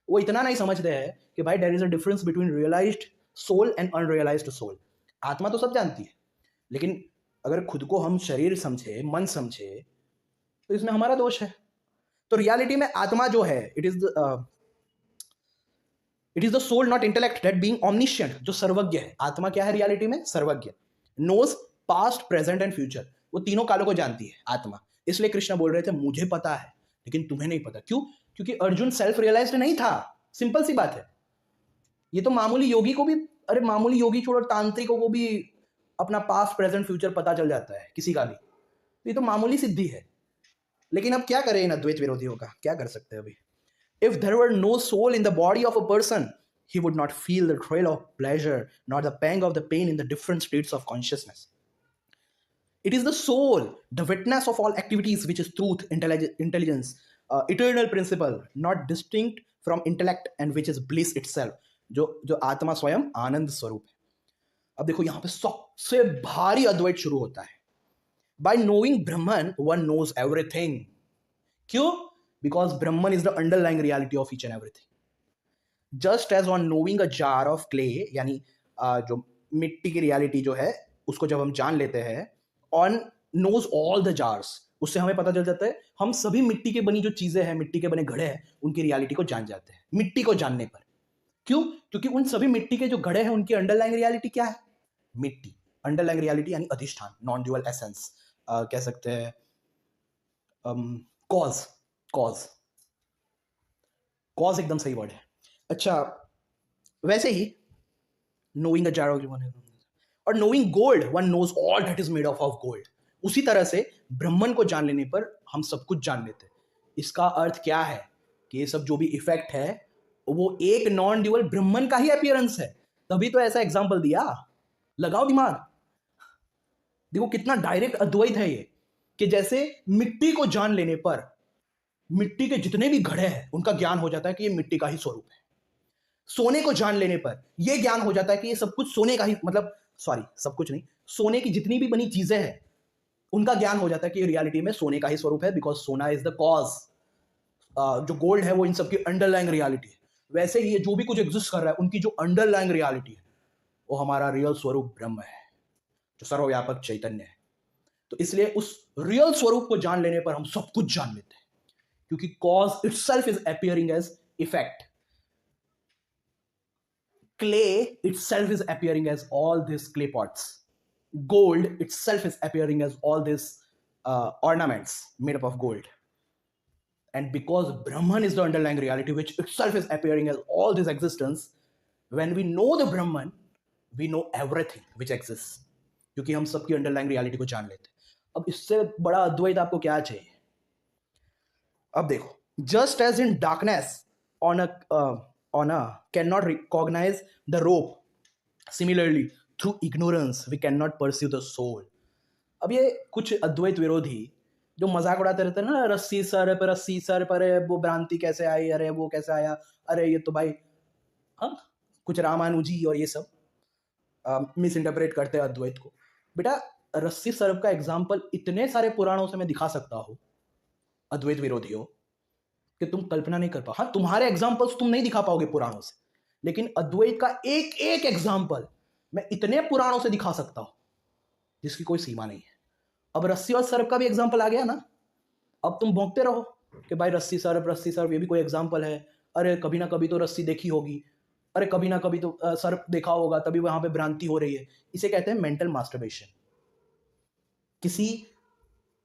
वो इतना नहीं समझते हैं कि भाई there is a difference between realised soul and unrealised soul. आत्मा तो सब जानती है, लेकिन अगर खुद को हम शरीर समझे, मन समझे, तो इसमें हमारा दोष है। तो रियलिटी में आत्मा जो है, it is the soul, not intellect, that being omniscient, जो सर्वज्ञ है। आत्मा क्या है रियलिटी में? सर्वज्ञ। Knows past, present and future, वो तीनों कालों को जानती है आत्मा। इसलिए कृष्ण बोल रहे थे मुझे पता है लेकिन तुम्हें नहीं पता। क्यों? क्योंकि अर्जुन सेल्फ रियलाइज्ड नहीं था। सिंपल सी बात है। ये तो मामूली योगी को भी, अरे मामूली योगी छोड़ो, तांत्रिकों को भी अपना पास्ट, प्रेजेंट, फ्यूचर पता चल जाता है, किसी का भी। तो ये तो मामूली सिद्धि है। लेकिन अब क्या करें इन अद्वैत विरोधियों का? क्या कर सकते हैं अभी? If there were no soul in the body of a person, he would not feel the thrill of pleasure, nor the pang of the pain in the different states of consciousness. It is the soul, the witness of all activities, which is truth, intelligence, eternal principle, not distinct from intellect, and which is bliss itself. जो जो आत्मा स्वयं आनंद स्वरूप है. अब देखो यहाँ पे सबसे भारी अद्वैत शुरू होता है. By knowing Brahman, one knows everything. क्यों? Because Brahman is the underlying reality of each and everything. Just as on knowing a jar of clay, यानी जो मिट्टी की रियलिटी जो है उसको जब हम जान लेते हैं, on knows all the jars, उससे हमें पता चल जाता है हम सभी मिट्टी के बनी जो चीजें हैं, मिट्टी के बने घड़े हैं, उनकी रियलिटी को जान जाते हैं मिट्टी को जानने पर. क्यों? क्योंकि उन सभी मिट्टी के जो घड़े हैं उनकी अंडरलाइंग रियलिटी क्या है? मिट्टी. अंडरलाइंग रियलिटी यानी अधिष्ठान, नॉन ड्यूअल एसेंस कह सकते हैं, कॉज एकदम सही वर्ड है. अच्छा, वैसे ही नोइंग अ जार ऑफ और knowing gold, one knows all that is made of gold. उसी तरह से ब्रह्मन को जान लेने पर हम सब कुछ जान लेते हैं. इसका अर्थ क्या है? कि ये सब जो भी इफेक्ट है वो एक नॉन ड्यूअल ब्रह्मन का ही अपीयरेंस है. तभी तो ऐसा एग्जाम्पल दिया. लगाओ दिमाग. देखो कितना डायरेक्ट अद्वैत है ये, कि जैसे मिट्टी को जान लेने पर मिट्टी के जितने भी घड़े हैं उनका ज्ञान हो जाता है कि ये मिट्टी का ही स्वरूप है. सोने को जान लेने पर यह ज्ञान हो जाता है कि ये सब कुछ सोने का ही, मतलब सब कुछ नहीं, सोने की जितनी भी बनी चीजें हैं उनका ज्ञान हो जाता है कि ये रियलिटी में सोने का ही स्वरूप है, बिकॉज सोना इज द कॉज. जो गोल्ड है वो इन सबकी अंडरलाइंग रियलिटी है. वैसे ही ये जो भी कुछ एग्जिस्ट कर रहा है उनकी जो अंडरलाइंग रियलिटी है वो हमारा रियल स्वरूप ब्रह्म है, जो सर्वव्यापक चैतन्य है. तो इसलिए उस रियल स्वरूप को जान लेने पर हम सब कुछ जान लेते हैं, क्योंकि cause itself is appearing as effect. Clay itself is appearing as all these clay pots. Gold itself is appearing as all these ornaments made up of gold. And because Brahman is the underlying reality, which itself is appearing as all this existence, when we know the Brahman, we know everything which exists. क्योंकि हम सबकी अंडरलाइंग रियलिटी को जान लेते हैं. अब इससे बड़ा अद्वैत आपको क्या चाहिए? अब देखो, just as in darkness on a cannot recognize the rope, similarly through ignorance we cannot pursue the soul. अब ये कुछ अद्वैत विरोधी जो मजाक उड़ाते रहते हैं ना, रस्सी सर पर वो भ्रांति कैसे आई, अरे वो कैसे आया, अरे ये तो भाई कुछ रामानुजी और ये सब मिस इंटरप्रेट करते हैं अद्वैत को. बेटा, रस्सी सर्प का एग्जाम्पल इतने सारे पुराणों से मैं दिखा सकता हूँ अद्वैत विरोधियों कि तुम कल्पना नहीं कर पाओ. हाँ, तुम्हारे एग्जाम्पल्स तुम नहीं दिखा पाओगे पुराणों से, लेकिन अद्वैत का एक एक एग्जाम्पल मैं इतने पुराणों से दिखा सकता हूं जिसकी कोई सीमा नहीं है. अब रस्सी और सर्प का भी एग्जाम्पल आ गया ना. अब तुम भौंकते रहो कि भाई रस्सी सर्प ये भी कोई एग्जाम्पल है. अरे कभी ना कभी तो रस्सी देखी होगी, अरे कभी ना कभी तो सर्प देखा होगा, तभी वहां पे भ्रांति हो रही है. इसे कहते हैं मेंटल मास्टरबेशन. किसी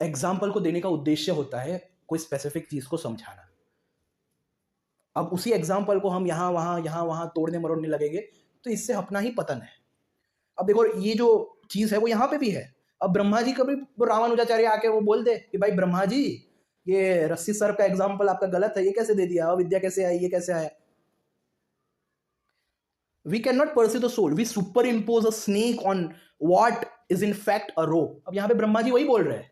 एग्जाम्पल को देने का उद्देश्य होता है कोई स्पेसिफिक चीज को समझाना. अब उसी एग्जाम्पल को हम यहाँ वहाँ तोड़ने मरोड़ने लगेंगे तो इससे अपना ही पतन है. अब देखो, ये जो चीज है वो यहाँ पे भी है. अब ब्रह्मा जी कभी रामानुजाचार्य आके वो बोल दे कि भाई ब्रह्मा जी, ये रस्सी सर्प का एग्जाम्पल आपका गलत है, ये कैसे दे दिया, अविद्या कैसे आई, ये कैसे आया. We can not pursue the soul, we superimpose a snake on what is in fact a rope. अब यहाँ पे ब्रह्मा जी वही बोल रहे हैं.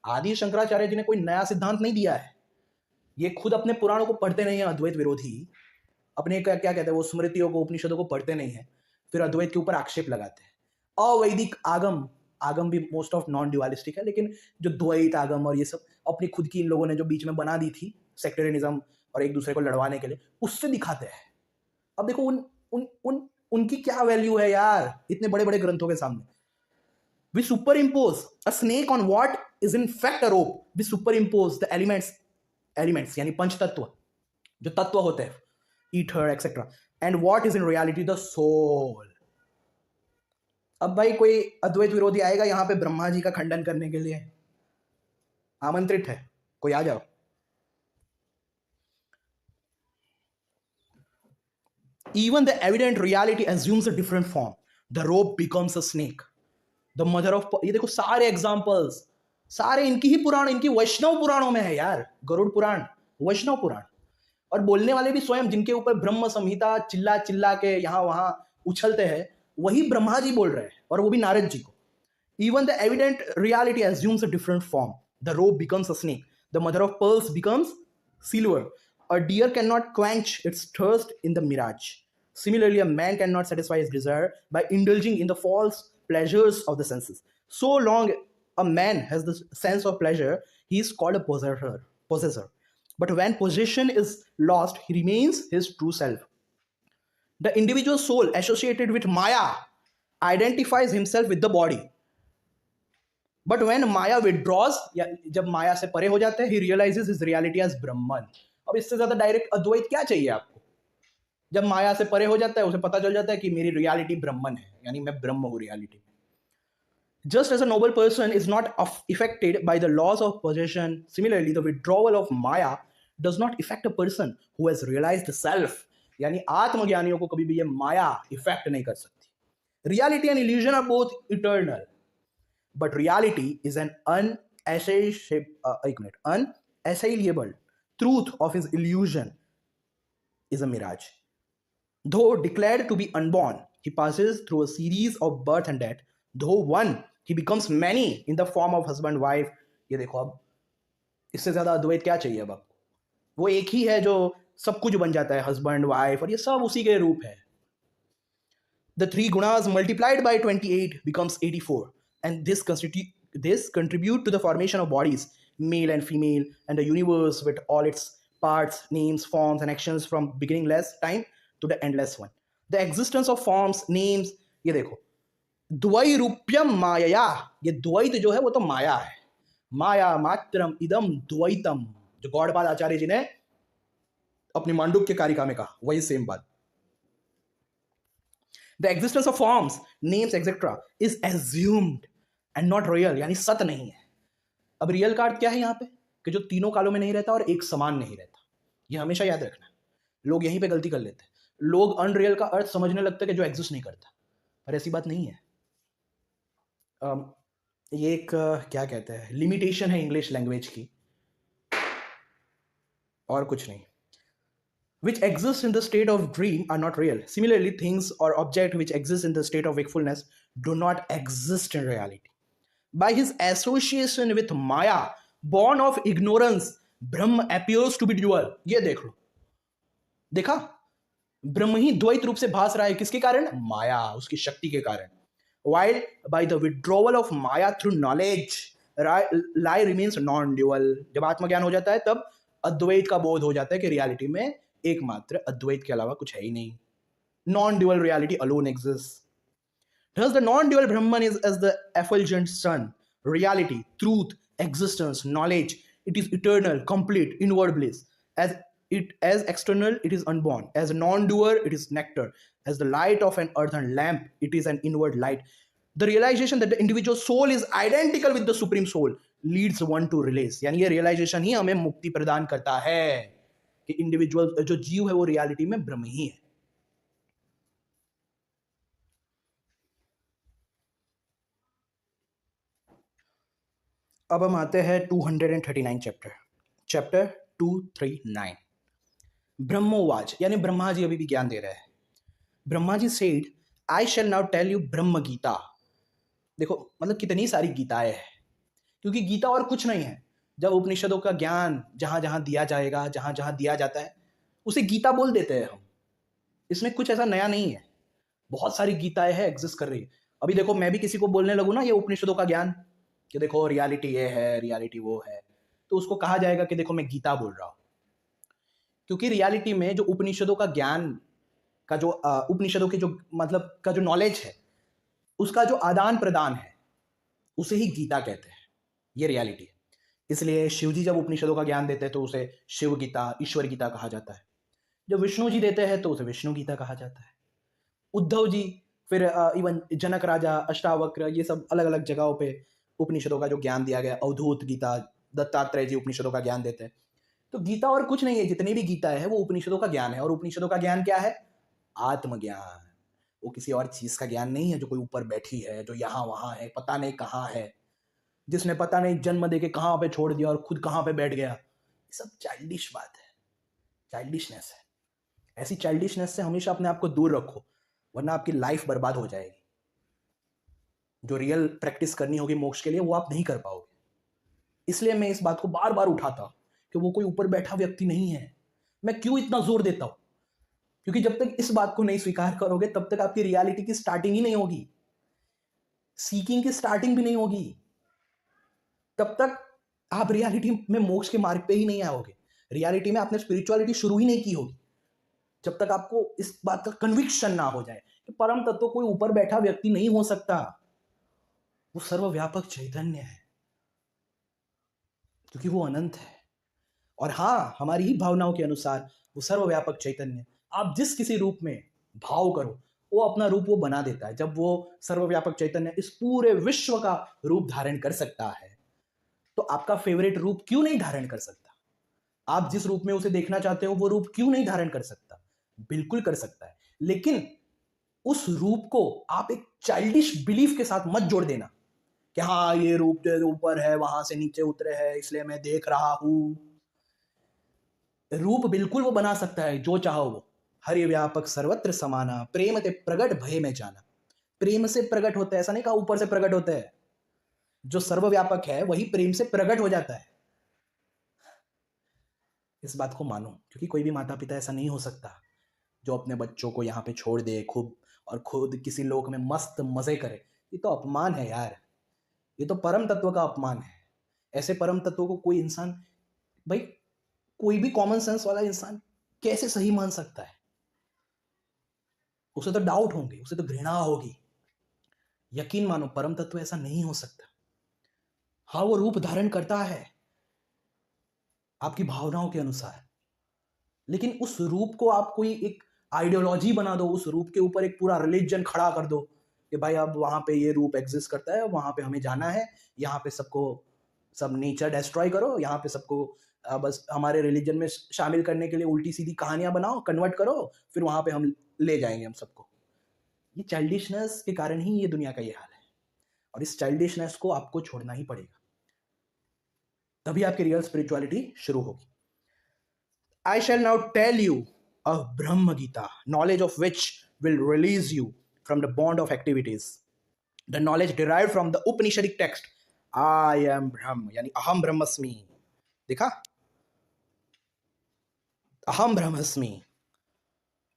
आदि शंकराचार्य जी ने कोई नया सिद्धांत नहीं दिया है. ये खुद अपने पुराणों को पढ़ते नहीं है अद्वैत विरोधी. अपने क्या कहते हैं वो स्मृतियों को, उपनिषदों को पढ़ते नहीं है, फिर अद्वैत के ऊपर आक्षेप लगाते हैं. अवैदिक आगम भी मोस्ट ऑफ नॉन ड्युअलिस्टिक है, लेकिन जो द्वैत आगम और ये सब अपनी खुद की इन लोगों ने जो बीच में बना दी थी सेक्टेरियनिज्म और एक दूसरे को लड़वाने के लिए, उससे दिखाते हैं. अब देखो उनकी क्या वैल्यू है यार इतने बड़े बड़े ग्रंथों के सामने. We superimpose a snake on what is in fact a rope. We superimpose the elements यानी पंच तत्व, जो तत्व होते हैं, ether etcetera, and what is in reality the soul. अब भाई कोई अद्वैत विरोधी आएगा यहाँ पे ब्रह्मा जी का खंडन करने के लिए, आमंत्रित है, कोई आ जाओ. Even the evident reality assumes a different form. The rope becomes a snake. The mother of, ये देखो सारे एग्जाम्पल्स सारे इनकी ही पुराण, इनकी वैष्णव पुराणों में है यार. गरुड़ पुराण, वैष्णव पुराण, और बोलने वाले भी स्वयं जिनके ऊपर ब्रह्म संहिता चिल्ला चिल्ला के यहाँ वहां उछलते हैं, वही ब्रह्मा जी बोल रहे हैं, और वो भी नारद जी को. Even the evident reality assumes a different form. The rope becomes a snake. The mother of pearls becomes silver. A deer cannot quench its thirst in the mirage. Similarly, a man cannot satisfy his desire by indulging in the false pleasures of the senses. So long a man has the sense of pleasure, he is called a possessor. Possessor. But when possession is lost, he remains his true self. The individual soul associated with Maya identifies himself with the body. But when Maya withdraws, या जब माया से परे हो जाते हैं, ही रियलाइजेस हिज रियलिटी एज ब्रह्मन. अब इससे ज्यादा डायरेक्ट अद्वैत क्या चाहिए आपको? जब माया से परे हो जाता है, उसे पता चल जाता है कि मेरी रियलिटी ब्रह्मन है, यानी मैं ब्रह्म हूं reality. Just as a noble person is not affected by the laws of possession, similarly the withdrawal of Maya does not affect a person who has realized the self. यानी आत्मज्ञानियों को कभी भी ये माया इफेक्ट नहीं कर सकती. Reality and illusion are both eternal, but reality is an unassailable truth of his illusion is a mirage. Though declared to be unborn, he passes through a series of birth and death. Though one, he becomes many in the form of husband, wife. ये देखो, अब इससे ज्यादा अद्वैत क्या चाहिए? अब आपको वो एक ही है जो सब कुछ बन जाता है, हस्बैंड, वाइफ, और ये सब उसी के रूप है. The three gunas multiplied by 28 becomes 84, and this contribute to the formation of bodies, male and female, and the universe with all its parts, names, forms, and actions from beginningless time to the endless one. The existence of forms, names, ये देखो, द्वैरूप्यम माया, ये द्वैत जो है वो तो माया है. माया मात्रम इदम द्वैतम, जो गौड़पाद आचार्य जी ने अपनी मांडुक्य कारिका में कहा, वही सेम बात. The existence of forms, names, etc. is assumed and not real, यानी सत नहीं है. अब रियल का अर्थ क्या है यहाँ पे? कि जो तीनों कालों में नहीं रहता और एक समान नहीं रहता. ये हमेशा याद रखना. लोग यहीं पे गलती कर लेते हैं. लोग अनरियल का अर्थ समझने लगते हैं कि जो एग्जिस्ट नहीं करता, पर ऐसी बात नहीं है. ये एक क्या कहते हैं, लिमिटेशन है इंग्लिश लैंग्वेज की, और कुछ नहीं. Which exist in the state of dream are not real. Similarly, things or objects which exist in the state of wakefulness do not exist in reality. By his association with Maya, born of ignorance, Brahma appears to be dual. ये देख लो, देखा, ब्रह्म ही द्वैत रूप से भास रहा है. किसके कारण? माया, उसकी शक्ति के कारण. While by the withdrawal of Maya through knowledge, lie remains non-dual. जब आत्मज्ञान हो जाता है तब अद्वैत का बोध हो जाता है कि रियलिटी में एकमात्र अद्वैत के अलावा कुछ है ही नहीं. Non-dual reality alone exists. Thus the non-dual Brahman is as the effulgent sun, reality, truth, existence, knowledge. It is eternal, complete, inward bliss. As external, it is unborn. As a non-doer, it is nectar. As the light of an earthen lamp, it is an inward light. The realization that the individual soul is identical with the supreme soul leads one to release. यानी ये realization ही हमें मुक्ति प्रदान करता है कि इंडिविजुअल जो जीव है वो रियलिटी में ब्रह्म ही है. अब हम आते हैं 239 चैप्टर 239. ब्रह्मोवाच, यानी ब्रह्मा जी अभी भी ज्ञान दे रहे हैं. Brahma ji said, I shall now tell you Brahma Gita. देखो, मतलब कितनी सारी गीताएं हैं, क्योंकि गीता और कुछ नहीं है. जब उपनिषदों का ज्ञान जहां जहां दिया जाएगा, जहां जहां दिया जाता है, उसे गीता बोल देते हैं हम. इसमें कुछ ऐसा नया नहीं है. बहुत सारी गीताएं हैं, एग्जिस्ट कर रही है. अभी देखो, मैं भी किसी को बोलने लगूँ ना ये उपनिषदों का ज्ञान, कि देखो रियलिटी ये है, रियलिटी वो है, तो उसको कहा जाएगा कि देखो मैं गीता बोल रहा हूँ. क्योंकि रियलिटी में जो उपनिषदों का ज्ञान का जो उपनिषदों के जो मतलब का जो नॉलेज है, उसका जो आदान प्रदान है, उसे ही गीता कहते हैं. ये रियलिटी है. इसलिए शिव जी जब उपनिषदों का ज्ञान देते हैं तो उसे शिव गीता, ईश्वर गीता कहा जाता है. जब विष्णु जी देते हैं तो उसे विष्णु गीता कहा जाता है. उद्धव जी, फिर इवन जनक राजा, अष्टावक्र, ये सब अलग अलग जगहों पे उपनिषदों का जो ज्ञान दिया गया. अवधूत गीता, दत्तात्रेय जी उपनिषदों का ज्ञान देते हैं. तो गीता और कुछ नहीं है. जितनी भी गीता है वो उपनिषदों का ज्ञान है. और उपनिषदों का ज्ञान क्या है? आत्मज्ञान. वो किसी और चीज का ज्ञान नहीं है जो कोई ऊपर बैठी है, जो यहाँ वहां है, पता नहीं कहाँ है, जिसने पता नहीं जन्म दे के कहाँ पे छोड़ दिया और खुद कहाँ पे बैठ गया. ये सब चाइल्डिश बात है, चाइल्डिशनेस है. ऐसी चाइल्डिशनेस से हमेशा अपने आप को दूर रखो, वरना आपकी लाइफ बर्बाद हो जाएगी. जो रियल प्रैक्टिस करनी होगी मोक्ष के लिए, वो आप नहीं कर पाओगे। इसलिए मैं इस बात को बार बार उठाता हूं कि वो कोई ऊपर बैठा व्यक्ति नहीं है। मैं क्यों इतना जोर देता हूं? क्योंकि जब तक इस बात को नहीं स्वीकार करोगे तब तक आपकी रियलिटी की स्टार्टिंग ही नहीं होगी, सीकिंग की स्टार्टिंग भी नहीं होगी। तब तक आप रियलिटी में मोक्ष के मार्ग पे ही नहीं आओगे। रियलिटी में आपने स्पिरिचुअलिटी शुरू ही नहीं की होगी जब तक आपको इस बात का कन्विक्शन ना हो जाए कि परम तत्व कोई ऊपर बैठा व्यक्ति नहीं हो सकता, वो सर्वव्यापक चैतन्य है, क्योंकि वो अनंत है। और हाँ, हमारी ही भावनाओं के अनुसार वो सर्वव्यापक चैतन्य, आप जिस किसी रूप में भाव करो, वो अपना रूप वो बना देता है। जब वो सर्वव्यापक चैतन्य इस पूरे विश्व का रूप धारण कर सकता है, तो आपका फेवरेट रूप क्यों नहीं धारण कर सकता? आप जिस रूप में उसे देखना चाहते हो वो रूप क्यों नहीं धारण कर सकता? बिल्कुल कर सकता है, लेकिन उस रूप को आप एक चाइल्डिश बिलीफ के साथ मत जोड़ देना कि हाँ, ये रूप जो ऊपर है वहां से नीचे उतरे है इसलिए मैं देख रहा हूं। रूप बिल्कुल वो बना सकता है जो चाहो वो। हरि व्यापक सर्वत्र समाना, प्रेम ते प्रगट भय में जाना। प्रेम से प्रकट होता है, ऐसा नहीं कहा ऊपर से प्रकट होता है। जो सर्वव्यापक है वही प्रेम से प्रकट हो जाता है। इस बात को मानो, क्योंकि कोई भी माता पिता ऐसा नहीं हो सकता जो अपने बच्चों को यहाँ पे छोड़ दे खूब और खुद किसी लोक में मस्त मजे करे। ये तो अपमान है यार, ये तो परम तत्व का अपमान है। ऐसे परम तत्व को कोई इंसान, भाई कोई भी कॉमन सेंस वाला इंसान कैसे सही मान सकता है? उसे तो डाउट होंगे, उसे तो घृणा होगी। यकीन मानो, परम तत्व ऐसा नहीं हो सकता। हाँ, वो रूप धारण करता है आपकी भावनाओं के अनुसार, लेकिन उस रूप को आप कोई एक आइडियोलॉजी बना दो, उस रूप के ऊपर एक पूरा रिलीजन खड़ा कर दो कि भाई अब वहां पे ये रूप एग्जिस्ट करता है, वहां पे हमें जाना है, यहाँ पे सबको सब नेचर डिस्ट्रॉय करो, यहाँ पे सबको बस हमारे रिलीजन में शामिल करने के लिए उल्टी सीधी कहानियां बनाओ, कन्वर्ट करो, फिर वहां पे हम ले जाएंगे हम सबको। ये चाइल्डिशनेस के कारण ही ये दुनिया का ये हाल है, और इस चाइल्डिशनेस को आपको छोड़ना ही पड़ेगा, तभी आपकी रियल स्पिरिचुअलिटी शुरू होगी। I shall now tell you of Brahma Gita, knowledge of which will release you from the bond of activities. The knowledge derived from the Upanishadic text, I am Brahma, यानी अहम ब्रह्मस्मि। देखा, अहम ब्रह्मस्मि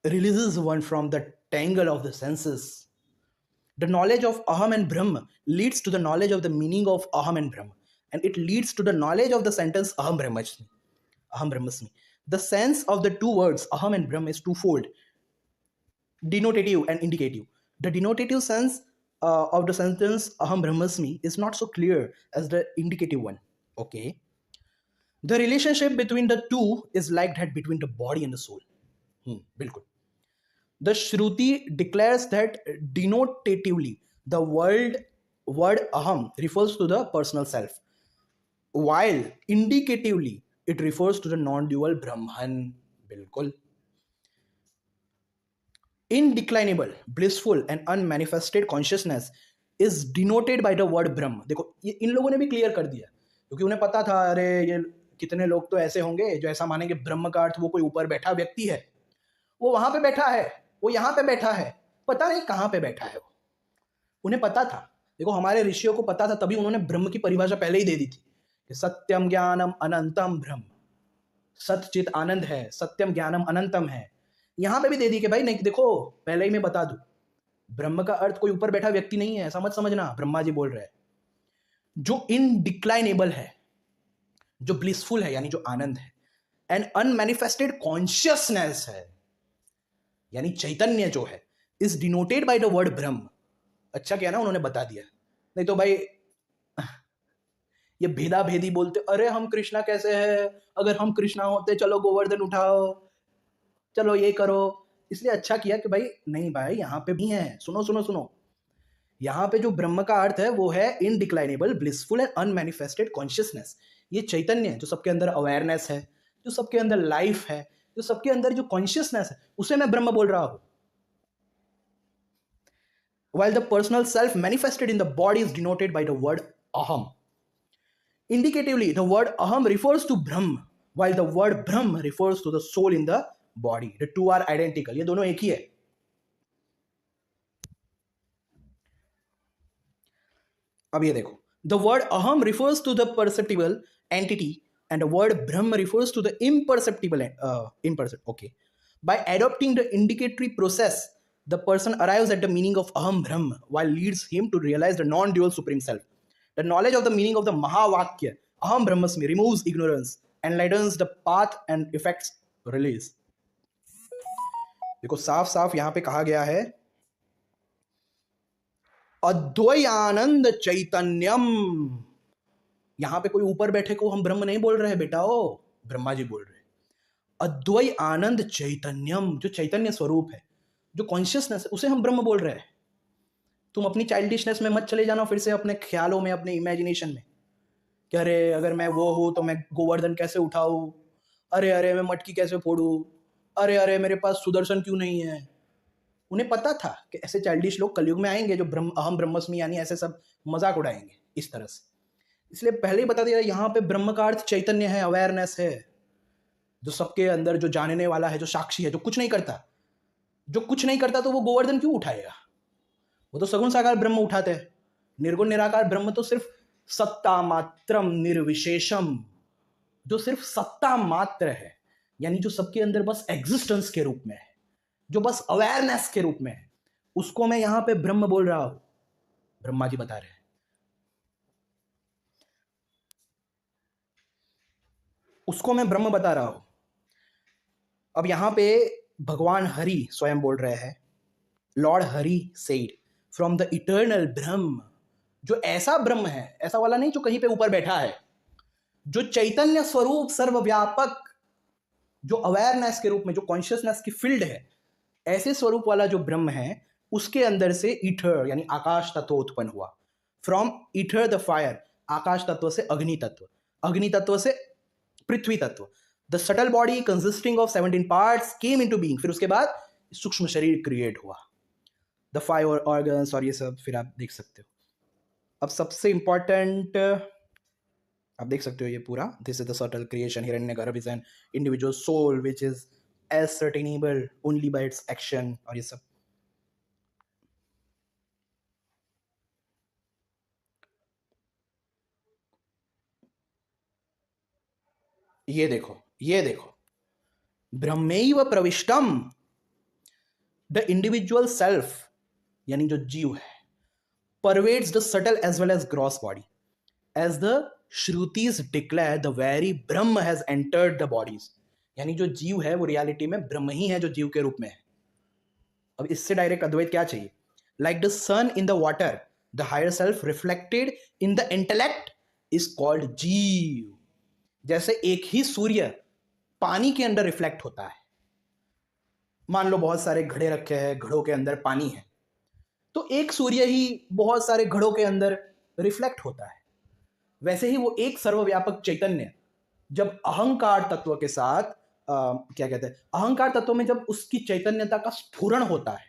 releases one from the tangle of the senses. The knowledge of Aham and Brahma leads to the knowledge of the meaning of Aham and Brahma, and it leads to the knowledge of the sentence Aham Brahmasmi. Aham Brahmasmi. The sense of the two words Aham and Brahma is twofold, denotative and indicative. The denotative sense of the sentence Aham Brahmasmi is not so clear as the indicative one. Okay. The relationship between the two is like that between the body and the soul. Bilkul. The Shruti declares that denotatively the word aham refers to the personal self, while indicatively it refers to the non-dual Brahman. Bilkul. Indeclinable, blissful and unmanifested consciousness is denoted by the word Brahma. देखो, ये इन लोगों ने भी क्लियर कर दिया, क्योंकि उन्हें पता था अरे ये कितने लोग तो ऐसे होंगे जो ऐसा मानेंगे ब्रह्म का अर्थ वो कोई ऊपर बैठा व्यक्ति है, वो वहां पे बैठा है, वो यहाँ पे बैठा है, पता नहीं कहाँ पे बैठा है वो। उन्हें पता था, देखो हमारे ऋषियों को पता था, तभी उन्होंने ब्रह्म की परिभाषा पहले ही दे दी थी कि सत्यम ज्ञानम अनंतम ब्रह्म। सत्यचित आनंद है, सत्यम ज्ञानम अनंतम है। यहां पे भी दे दी कि भाई नहीं, देखो पहले ही मैं बता दूं, ब्रह्म का अर्थ कोई ऊपर बैठा व्यक्ति नहीं है, ऐसा मत समझना। ब्रह्मा जी बोल रहे हैं जो इनडिक्लाइनेबल है, जो ब्लिसफुल है यानी जो आनंद है, एंड अनमैनिफेस्टेड कॉन्शियसनेस है यानी चैतन्य जो है, is denoted by the word ब्रह्म। अच्छा क्या ना उन्होंने बता दिया, नहीं तो भाई ये भेदा भेदी बोलते, अरे हम कृष्णा कैसे हैं, अगर हम कृष्णा होते चलो गोवर्धन उठाओ, चलो ये करो। इसलिए अच्छा किया कि भाई नहीं भाई, यहाँ पे भी है, सुनो सुनो सुनो। यहाँ पे जो ब्रह्म का अर्थ है वो है इनडिक्लाइनेबल, ब्लिसफुल एंड अनमैनिफेस्टेड कॉन्शियसनेस। ये चैतन्य है जो सबके अंदर अवेयरनेस है, जो सबके अंदर लाइफ है, जो सबके अंदर जो कॉन्शियसनेस है, उसे मैं ब्रह्म बोल रहा हूं। While the personal self manifested in the body is denoted by the word aham. Indicatively, the word aham refers to Brahma, while the word Brahma refers to the soul in the body. The two are identical. ये दोनों एक ही है। अब ये देखो, the word aham refers to the perceptible entity and the word Brahman refers to the imperceptible okay. By adopting the indicatory process, the person arrives at the meaning of aham brahm, while leads him to realize the non-dual supreme self. The knowledge of the meaning of the mahavakya aham brahmasmi removes ignorance, enlightens the path and effects release. देखो साफ साफ यहां पे कहा गया है, अद्वैयानंद चैतन्यम। यहां पे कोई ऊपर बैठे को हम ब्रह्म नहीं बोल रहे हैं बेटा, ओ ब्रह्मा जी बोल रहे हैं। अद्वै आनंद चैतन्यम, जो चैतन्य स्वरूप है, जो कॉन्शियसनेस है, उसे हम ब्रह्म बोल रहे हैं। तुम अपनी चाइल्डिशनेस में मत चले जाना फिर से, अपने ख्यालों में, अपने इमेजिनेशन में कि अरे अगर मैं वो हूं तो मैं गोवर्धन कैसे उठाऊं, अरे अरे मैं मटकी कैसे फोड़ूं, अरे अरे मेरे पास सुदर्शन क्यों नहीं है। उन्हें पता था कि ऐसे चाइल्डिश लोग कलयुग में आएंगे जो अहम ब्रह्मस्मि यानी ऐसे सब मजाक उड़ाएंगे इस तरह से। इसलिए पहले ही बता दिया, यहाँ पे ब्रह्म का अर्थ चैतन्य है, अवेयरनेस है, जो सबके अंदर, जो जानने वाला है, जो साक्षी है, जो कुछ नहीं करता। जो कुछ नहीं करता तो वो गोवर्धन क्यों उठाएगा? वो तो सगुण साकार ब्रह्म उठाते हैं। निर्गुण निराकार ब्रह्म तो सिर्फ सत्ता मात्रम निर्विशेषम, जो सिर्फ सत्ता मात्र है, यानी जो सबके अंदर बस एग्जिस्टेंस के रूप में है, जो बस अवेयरनेस के रूप में है, उसको मैं यहां पे ब्रह्म बोल रहा हूं। ब्रह्मा जी बता रहे हैं, उसको मैं ब्रह्म बता रहा हूं। अब यहां पे भगवान हरि स्वयं बोल रहे हैं, Lord Hari said from the eternal ब्रह्म, जो ऐसा ब्रह्म है, ऐसा वाला नहीं जो कहीं पे ऊपर बैठा है, जो चैतन्य स्वरूप सर्वव्यापक, जो अवेयरनेस के रूप में, जो कॉन्शियसनेस की फील्ड है, ऐसे स्वरूप वाला जो ब्रह्म है, उसके अंदर से ईथर यानी आकाश तत्व उत्पन्न हुआ। फ्रॉम ईथर द फायर, आकाश तत्व से अग्नि तत्व, अग्नि तत्व से पृथ्वी तत्व। The subtle body consisting of 17 parts came into being, फिर उसके बाद सूक्ष्म शरीर क्रिएट हुआ। द 5 ऑर्गन्स और ये सब फिर आप देख सकते हो। अब सबसे इंपॉर्टेंट आप देख सकते हो ये पूरा, this is the subtle creation, Hiranyagarbha is an individual soul which is ascertainable only by its action और ये सब। ये देखो, ये देखो, ब्रह्मैव प्रविष्टम, द इंडिविजुअल सेल्फ यानी जो जीव है, pervades the subtle as well as gross body, as the shrutis declare the very Brahman has entered the bodies, यानी जो जीव है वो रियलिटी में ब्रह्म ही है जो जीव के रूप में है। अब इससे डायरेक्ट अद्वैत क्या चाहिए? Like the sun in the water, the higher self reflected in the intellect is called jiva. जैसे एक ही सूर्य पानी के अंदर रिफ्लेक्ट होता है, मान लो बहुत सारे घड़े रखे हैं, घड़ों के अंदर पानी है, तो एक सूर्य ही बहुत सारे घड़ों के अंदर रिफ्लेक्ट होता है। वैसे ही वो एक सर्वव्यापक चैतन्य जब अहंकार तत्व के साथ क्या कहते हैं, अहंकार तत्व में जब उसकी चैतन्यता का स्फुरण होता है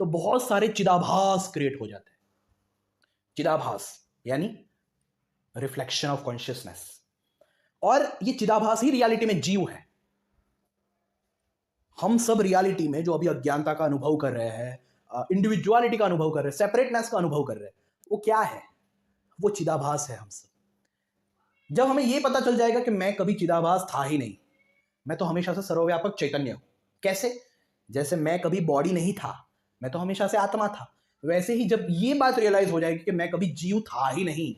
तो बहुत सारे चिदाभास क्रिएट हो जाते हैं। चिदाभास यानी रिफ्लेक्शन ऑफ कॉन्शियसनेस, और ये चिदाभास ही रियलिटी में जीव है। हम सब रियलिटी में जो अभी अज्ञानता का अनुभव कर रहे हैं, इंडिविजुअलिटी का अनुभव कर रहे हैं, सेपरेटनेस का अनुभव कर रहे हैं, वो क्या है? वो चिदाभास है हम सब। जब हमें ये पता चल जाएगा कि मैं कभी चिदाभास था ही नहीं, मैं तो हमेशा से सर्वव्यापक चैतन्य हूं। कैसे? जैसे मैं कभी बॉडी नहीं था, मैं तो हमेशा से आत्मा था, वैसे ही जब ये बात रियलाइज हो जाएगी कि मैं कभी जीव था ही नहीं,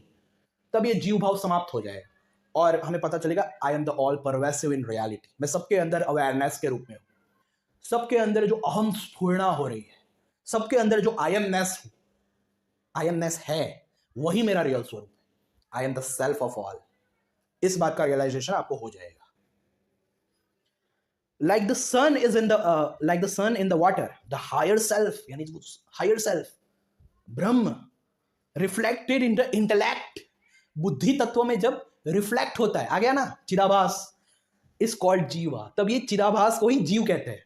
तब ये जीव भाव समाप्त हो जाएगा और हमें पता चलेगा आई am the all pervasive in reality. मैं सबके अंदर अवेयरनेस के रूप में हूं, सबके अंदर जो अहम स्फुरणा हो रही है, सबके अंदर जो आयमनेस है, वही मेरा रियल स्वरूप है। आई am the self of all. इस बात का रियलाइजेशन आपको हो जाएगा। like the sun in the water, the higher self यानी higher self Brahma reflected in the intellect, बुद्धि तत्व में जब रिफ्लेक्ट होता है, आ गया ना चिदाभास, इज कॉल्ड जीवा। तब ये चिदाभास को ही जीव कहते हैं।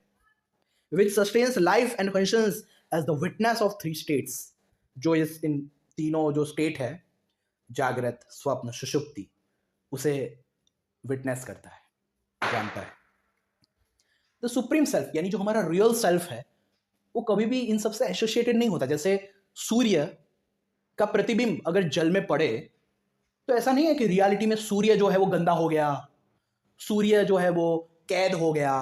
Which sustains life and consciousness as the witness of 3 states, जो इस इन तीनों जो स्टेट है, जागृत, स्वप्न, सुषुप्ति, उसे विटनेस करता है, जानता है। द सुप्रीम सेल्फ यानी जो हमारा रियल सेल्फ है, वो कभी भी इन सबसे एसोसिएटेड नहीं होता। जैसे सूर्य का प्रतिबिंब अगर जल में पड़े तो ऐसा नहीं है कि रियलिटी में सूर्य जो है वो गंदा हो गया, सूर्य जो है वो कैद हो गया,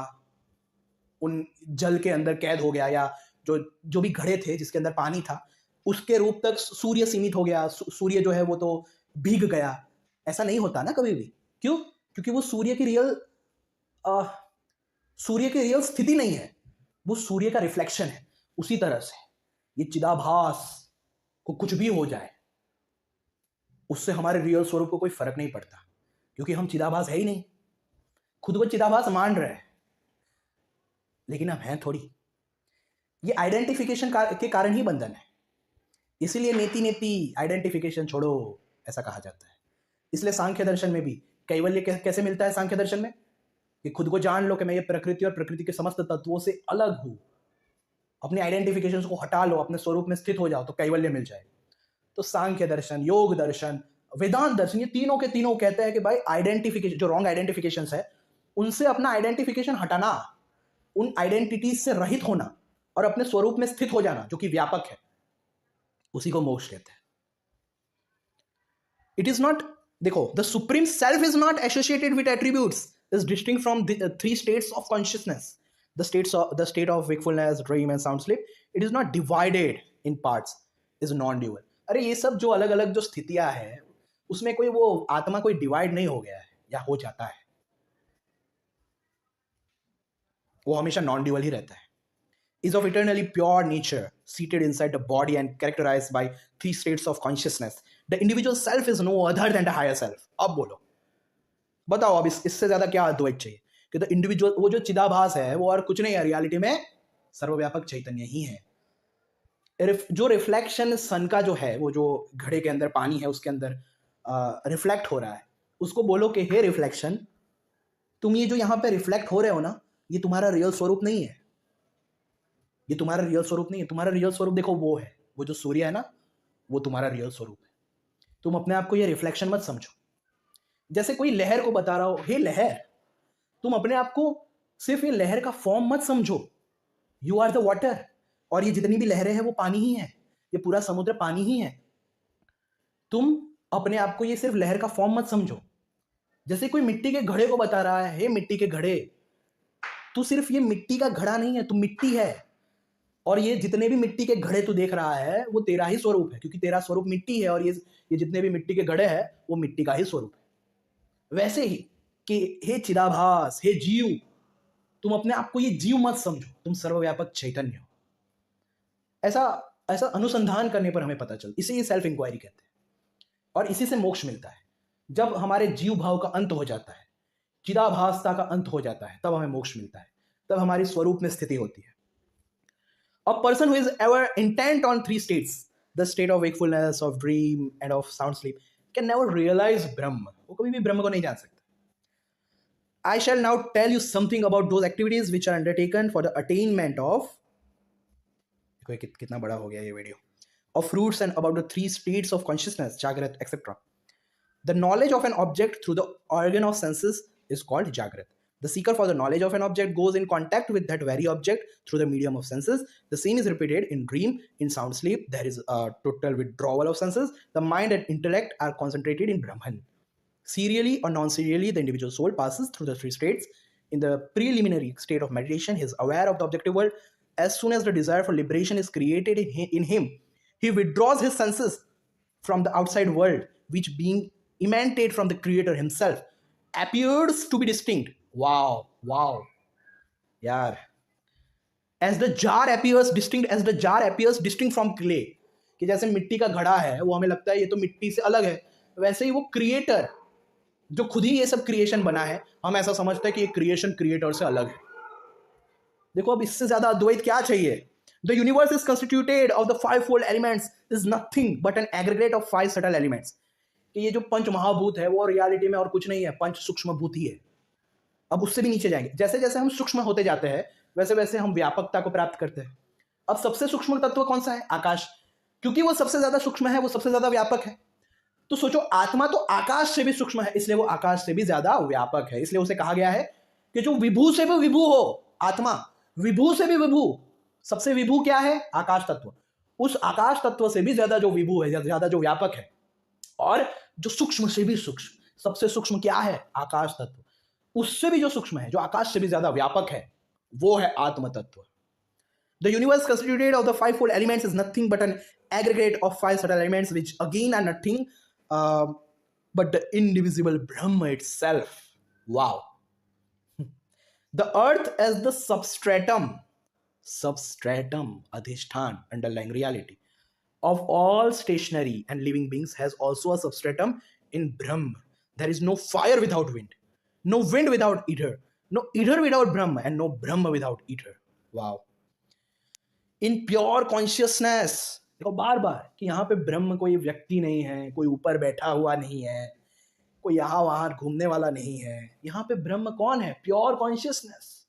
उन जल के अंदर कैद हो गया, या जो जो भी घड़े थे जिसके अंदर पानी था उसके रूप तक सूर्य सीमित हो गया, सूर्य जो है वो तो भीग गया। ऐसा नहीं होता ना कभी भी। क्यों? क्योंकि वो सूर्य की रियल स्थिति नहीं है, वो सूर्य का रिफ्लेक्शन है। उसी तरह से ये चिदाभास को कुछ भी हो जाए उससे हमारे रियल स्वरूप को कोई फर्क नहीं पड़ता, क्योंकि हम चिदाभास है ही नहीं। खुद को चिदाभास मान रहे हैं लेकिन हम हैं थोड़ी। ये आइडेंटिफिकेशन के कारण ही बंधन है। इसीलिए नेति नेति आइडेंटिफिकेशन छोड़ो ऐसा कहा जाता है। इसलिए सांख्य दर्शन में भी कैवल्य कैसे मिलता है? सांख्य दर्शन में कि खुद को जान लो कि मैं ये प्रकृति और प्रकृति के समस्त तत्वों से अलग हूं, अपने आइडेंटिफिकेशन को हटा लो, अपने स्वरूप में स्थित हो जाओ तो कैवल्य मिल जाए। तो सांख्य दर्शन, योग दर्शन, वेदांत दर्शन, ये तीनों के तीनों कहते हैं कि भाई आइडेंटिफिकेशन, जो रॉन्ग आइडेंटिफिकेशंस है उनसे अपना आइडेंटिफिकेशन हटाना, उन आइडेंटिटीज से रहित होना और अपने स्वरूप में स्थित हो जाना जो कि व्यापक है, उसी को मोक्ष कहते हैं। इट इज नॉट, देखो, the supreme self is not associated with attributes, is distinct from three states of consciousness, the state of wakefulness, dream and sound sleep. It is not divided in parts, is non-dual. अरे ये सब जो अलग अलग जो स्थितियां हैं उसमें कोई वो आत्मा कोई डिवाइड नहीं हो गया है या हो जाता है, वो हमेशा नॉन ड्यूअल ही रहता है। Is of eternally pure nature, seated inside the body and characterized by three states of consciousness. The individual self is no other than the higher self. अब बोलो, बताओ अब इससे ज्यादा क्या अद्वैत चाहिए कि द इंडिविजुअल, वो जो चिदाभास है वो और कुछ नहीं है, रियलिटी में सर्वव्यापक चैतन्य ही है। जो रिफ्लेक्शन सन का जो है, वो जो घड़े के अंदर पानी है उसके अंदर रिफ्लेक्ट हो रहा है, उसको बोलो कि हे रिफ्लेक्शन, तुम ये जो यहाँ पे रिफ्लेक्ट हो रहे हो ना, ये तुम्हारा रियल स्वरूप नहीं है, ये तुम्हारा रियल स्वरूप नहीं है। तुम्हारा रियल स्वरूप देखो वो है, वो जो सूर्य है ना, वो तुम्हारा रियल स्वरूप है। तुम अपने आप को ये रिफ्लेक्शन मत समझो। जैसे कोई लहर को बता रहा हो, हे लहर, तुम अपने आप को सिर्फ ये लहर का फॉर्म मत समझो, यू आर द वाटर, और ये जितनी भी लहरें हैं वो पानी ही है, ये पूरा समुद्र पानी ही है। तुम अपने आप को ये सिर्फ लहर का फॉर्म मत समझो। जैसे कोई मिट्टी के घड़े को बता रहा है, हे मिट्टी के घड़े, तू सिर्फ ये मिट्टी का घड़ा नहीं है, तू मिट्टी है, और ये जितने भी मिट्टी के घड़े तू देख रहा है वो तेरा ही स्वरूप है, क्योंकि तेरा स्वरूप मिट्टी है, और ये जितने भी मिट्टी के घड़े हैं वो मिट्टी का ही स्वरूप है। वैसे ही कि हे चिदाभास, हे जीव, तुम अपने आप को ये जीव मत समझो, तुम सर्वव्यापक चैतन्य हो। ऐसा अनुसंधान करने पर हमें पता चलता, इसे ये सेल्फ इंक्वायरी कहते हैं, और इसी से मोक्ष मिलता है। जब हमारे जीव भाव का अंत हो जाता है, चिदाभासता का अंत हो जाता है, तब हमें मोक्ष मिलता है, तब हमारी स्वरूप में स्थिति होती है। A person who is ever intent on three states, the state of wakefulness, of dream and of sound sleep, can never realize Brahma. वो कभी भी ब्रह्म को नहीं जान सकता। I shall now tell you something about those activities which are undertaken for the attainment of, कितना बड़ा हो गया ये video, of fruits, and about the three states of consciousness, Jagrat, etc. The knowledge of an object through the organ of senses is called Jagrat. The seeker for the knowledge of an object goes in contact with that very object through the medium of senses. The same is repeated in dream, in sound sleep. There is a total withdrawal of senses. The mind and intellect are concentrated in Brahman. Serially or non-serially, the individual soul passes through the three states. In the preliminary state of meditation, he is aware of the objective world. As soon as the desire for liberation is created in him, he withdraws his senses from the outside world, which being emanated from the creator himself, appears to be distinct. Wow. यार, as the jar appears distinct from clay, कि जैसे मिट्टी का घड़ा है वो हमें लगता है ये तो मिट्टी से अलग है, वैसे ही वो क्रिएटर जो खुद ही ये सब क्रिएशन बना है, हम ऐसा समझते हैं कि ये क्रिएशन क्रिएटर से अलग है। देखो, अब इससे ज्यादा अद्वैत क्या चाहिए? The universe is constituted of the five-fold elements, is nothing but an aggregate of five subtle elements. कि ये जो पंच महाभूत है वो रियलिटी में और कुछ नहीं है, पंच सूक्ष्म भूत ही है। अब उससे भी नीचे जाएंगे, जैसे जैसे हम सूक्ष्म होते जाते हैं वैसे वैसे हम व्यापकता को प्राप्त करते हैं। अब सबसे सूक्ष्म तत्व कौन सा है? आकाश, क्योंकि वो सबसे ज्यादा सूक्ष्म है, वो सबसे ज्यादा व्यापक है। तो सोचो, आत्मा तो आकाश से भी सूक्ष्म है, इसलिए वो आकाश से भी ज्यादा व्यापक है। इसलिए उसे कहा गया है कि जो विभू से भी विभू हो, आत्मा विभू से भी विभू, सबसे विभू क्या है? आकाश तत्व। उस आकाश तत्व से भी ज्यादा जो विभू है, ज्यादा जो व्यापक है, और जो सूक्ष्म से भी सूक्ष्म, सबसे सूक्ष्म क्या है? आकाश तत्व। उससे भी जो सूक्ष्म है, जो आकाश से भी ज्यादा व्यापक है, वो है आत्म तत्व। The universe constituted of the fivefold elements is nothing but an aggregate of five subtle elements, which again are nothing but the indivisible Brahma itself. Wow. The earth as the substratum, adhishtan, underlying reality of all stationary and living beings, has also a substratum in Brahma. There is no fire without wind, no wind without ether, no ether without Brahma, and no Brahma without ether. Wow. In pure consciousness, देखो बार बार कि यहाँ पे ब्रह्म कोई व्यक्ति नहीं है, कोई ऊपर बैठा हुआ नहीं है, कोई यहाँ वहां घूमने वाला नहीं है। यहाँ पे ब्रह्म कौन है? Pure consciousness.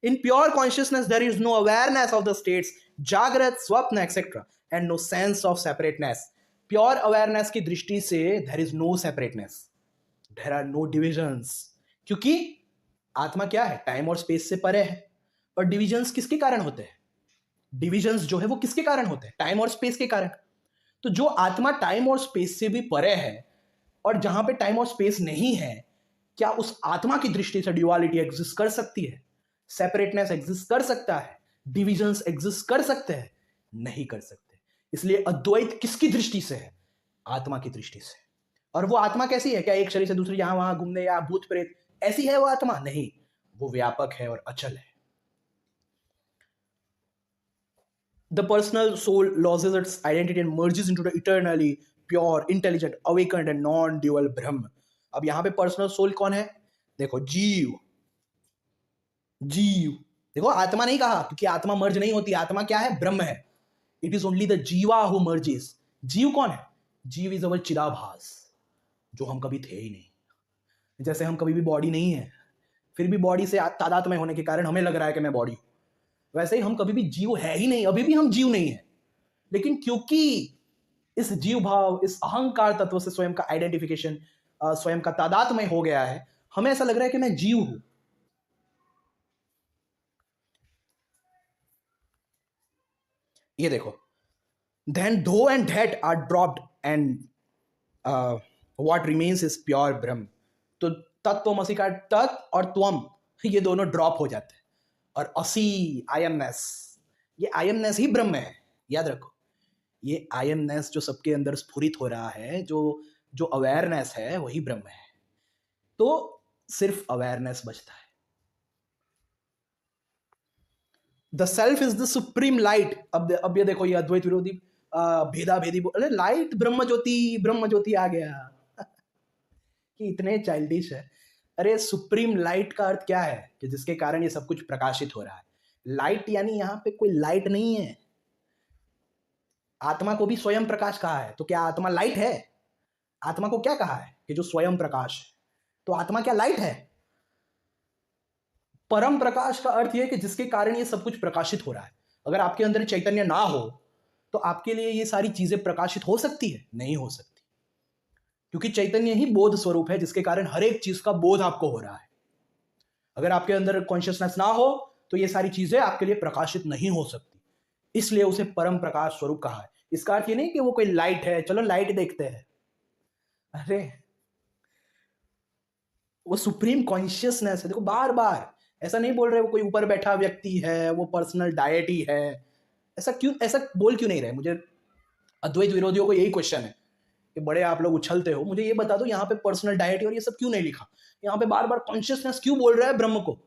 In pure consciousness there is no awareness of the states jagrat, swapna etcetera, and no sense of separateness. Pure awareness की दृष्टि से there is no separateness, there are no divisions, क्योंकि आत्मा क्या है? टाइम और स्पेस से परे है। और डिविजन्स किसके कारण होते हैं? डिविजन्स जो है वो किसके कारण होते हैं? टाइम और स्पेस के कारण। तो जो आत्मा टाइम और स्पेस से भी परे है, और जहां पे टाइम और स्पेस नहीं है, क्या उस आत्मा की दृष्टि से ड्युअलिटी एग्जिस्ट कर सकती है? सेपरेटनेस एग्जिस्ट कर सकता है? डिविजन्स एग्जिस्ट कर सकते हैं? नहीं कर सकते। इसलिए अद्वैत किसकी दृष्टि से है? आत्मा की दृष्टि से। और वो आत्मा कैसी है? क्या एक शरीर से दूसरे यहां वहां घूमने या भूत प्रेत ऐसी है वो आत्मा? नहीं, वो व्यापक है और अचल है। The personal soul loses its identity and merges into the eternally pure, intelligent, awakened and non-dual Brahma. अब यहां पे पर्सनल सोल कौन है? देखो, जीव। जीव, देखो आत्मा नहीं कहा, क्योंकि आत्मा मर्ज नहीं होती। आत्मा क्या है? ब्रह्म है। इट इज ओनली द जीवा हु मर्जेस। जीव कौन है? जीव इज अवर चिदाभास, जो हम कभी थे ही नहीं। जैसे हम कभी भी बॉडी नहीं है, फिर भी बॉडी से तादात्म्य होने के कारण हमें लग रहा है कि मैं बॉडी हूं, वैसे ही हम कभी भी जीव है ही नहीं, अभी भी हम जीव नहीं है। लेकिन क्योंकि इस जीव भाव, इस अहंकार तत्व से स्वयं का आइडेंटिफिकेशन, स्वयं का तादात्म्य हो गया है, हमें ऐसा लग रहा है कि मैं जीव हूं। ये देखो, then though and that are dropped and what remains is pure ब्रह्म। तो तत्वमसि का तत् और त्वम, ये दोनों ड्रॉप हो जाते हैं, और असी, आयमनेस, ये आयमनेस ही ब्रह्म है। याद रखो, ये आयमनेस जो सबके अंदर स्फुरित हो रहा है, जो अवेयरनेस है, वही ब्रह्म है। तो सिर्फ अवेयरनेस बचता है। The self is the supreme light. अब ये देखो, ये अद्वैत विरोधी भेदा भेदी, अरे लाइट ब्रह्म ज्योति आ गया कि इतने चाइल्डिश है। अरे सुप्रीम लाइट का अर्थ क्या है? कि जिसके कारण ये सब कुछ प्रकाशित हो रहा है। लाइट यानी यहां पे कोई लाइट नहीं है। आत्मा को भी स्वयं प्रकाश कहा है, तो क्या आत्मा लाइट है? आत्मा को क्या कहा है? कि जो स्वयं प्रकाश है। तो आत्मा क्या लाइट है? परम प्रकाश का अर्थ यह कि जिसके कारण ये सब कुछ प्रकाशित हो रहा है। अगर आपके अंदर चैतन्य ना हो, तो आपके लिए ये सारी चीजें प्रकाशित हो सकती है? नहीं हो सकती, क्योंकि चैतन्य ही बोध स्वरूप है, जिसके कारण हर एक चीज का बोध आपको हो रहा है। अगर आपके अंदर कॉन्शियसनेस ना हो, तो ये सारी चीजें आपके लिए प्रकाशित नहीं हो सकती। इसलिए उसे परम प्रकाश स्वरूप कहा है। इसका अर्थ ये नहीं कि वो कोई लाइट है, चलो लाइट देखते हैं। अरे वो सुप्रीम कॉन्शियसनेस है। देखो, बार बार ऐसा नहीं बोल रहे वो कोई ऊपर बैठा व्यक्ति है, वो पर्सनल डायटी है। ऐसा बोल क्यों नहीं रहे? मुझे अद्वैत विरोधियों को यही क्वेश्चन है कि बड़े आप लोग उछलते हो, मुझे ये बता दो, यहाँ पे पर्सनल डायटी और ये सब क्यों नहीं लिखा? यहाँ पे बार बार कॉन्शियसनेस क्यों बोल रहा है ब्रह्म को?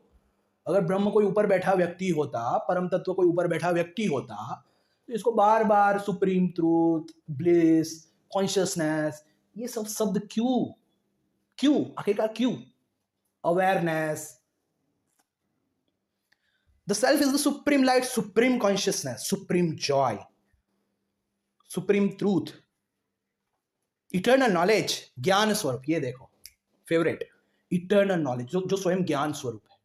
अगर ब्रह्म कोई ऊपर बैठा व्यक्ति होता, परम तत्व कोई ऊपर बैठा व्यक्ति होता, तो इसको बार बार सुप्रीम ट्रूथ, ब्लिस, कॉन्शियसनेस, ये सब शब्द क्यों आखिरकार क्यों? Awareness. The self is the supreme light, supreme consciousness, supreme Joy, supreme truth, eternal knowledge, ज्ञान स्वरूप। ये देखो फेवरेट, इटर्नल नॉलेज, जो स्वयं ज्ञान स्वरूप है।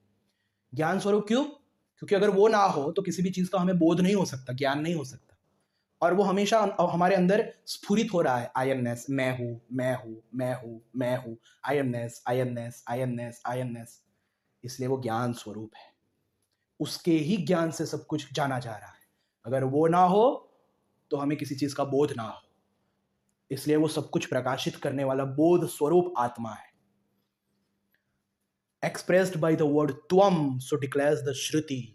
ज्ञान स्वरूप क्यों? क्योंकि अगर वो ना हो तो किसी भी चीज का हमें बोध नहीं हो सकता, ज्ञान नहीं हो सकता। और वो हमेशा हमारे अंदर स्फुरित हो रहा है। आयमनेस, मैं हूं, मैं हूं, मैं हूं, मैं हूं, आयमनेस, आयमनेस, आयमनेस, आयमनेस। इसलिए वो ज्ञान स्वरूप है। उसके ही ज्ञान से सब कुछ जाना जा रहा है। अगर वो ना हो तो हमें किसी चीज का बोध ना हो, इसलिए वो सब कुछ प्रकाशित करने वाला बोध स्वरूप आत्मा है. Expressed by the word tvam, so declares the Shruti.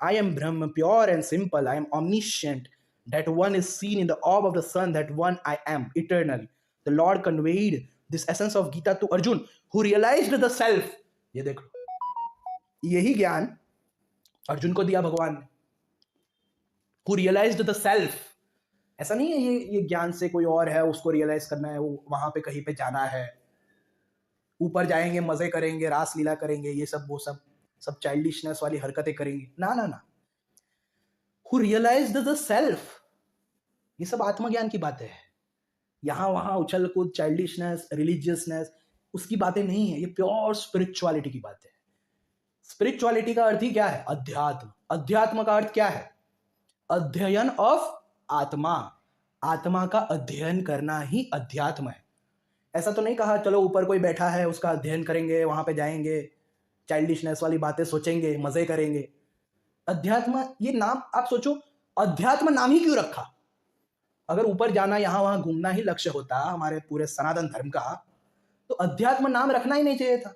I am Brahma, pure and simple. I am omniscient. That one is seen in the orb of the sun. That one I am, eternally. The Lord conveyed this essence of Gita to Arjun, who realized the self. ये देखो, यही ज्ञान अर्जुन को दिया भगवान ने. Who realized the self. ऐसा नहीं है ये ज्ञान से कोई और है, उसको रियलाइज करना है, वो वहां पे कहीं पे जाना है, ऊपर जाएंगे, मजे करेंगे, रास लीला करेंगे, ये सब वो सब चाइल्डिशनेस वाली हरकतें करेंगे. ना ना ना. Who realized the self. ये सब आत्मज्ञान की बातें हैं. यहां वहां उछल कूद, चाइल्डिशनेस, रिलीजियसनेस, उसकी बातें नहीं है. ये प्योर स्पिरिचुअलिटी की बातें है. स्पिरिचुअलिटी का अर्थ ही क्या है? अध्यात्म. अध्यात्म का अर्थ क्या है? अध्ययन ऑफ आत्मा. आत्मा का अध्ययन करना ही अध्यात्म है. ऐसा तो नहीं कहा चलो ऊपर कोई बैठा है उसका अध्ययन करेंगे, वहां पे जाएंगे, चाइल्डिशनेस वाली बातें सोचेंगे, मजे करेंगे. अध्यात्म, ये नाम आप सोचो, अध्यात्म नाम ही क्यों रखा? अगर ऊपर जाना, यहां वहां घूमना ही लक्ष्य होता हमारे पूरे सनातन धर्म का, तो अध्यात्म नाम रखना ही नहीं चाहिए था.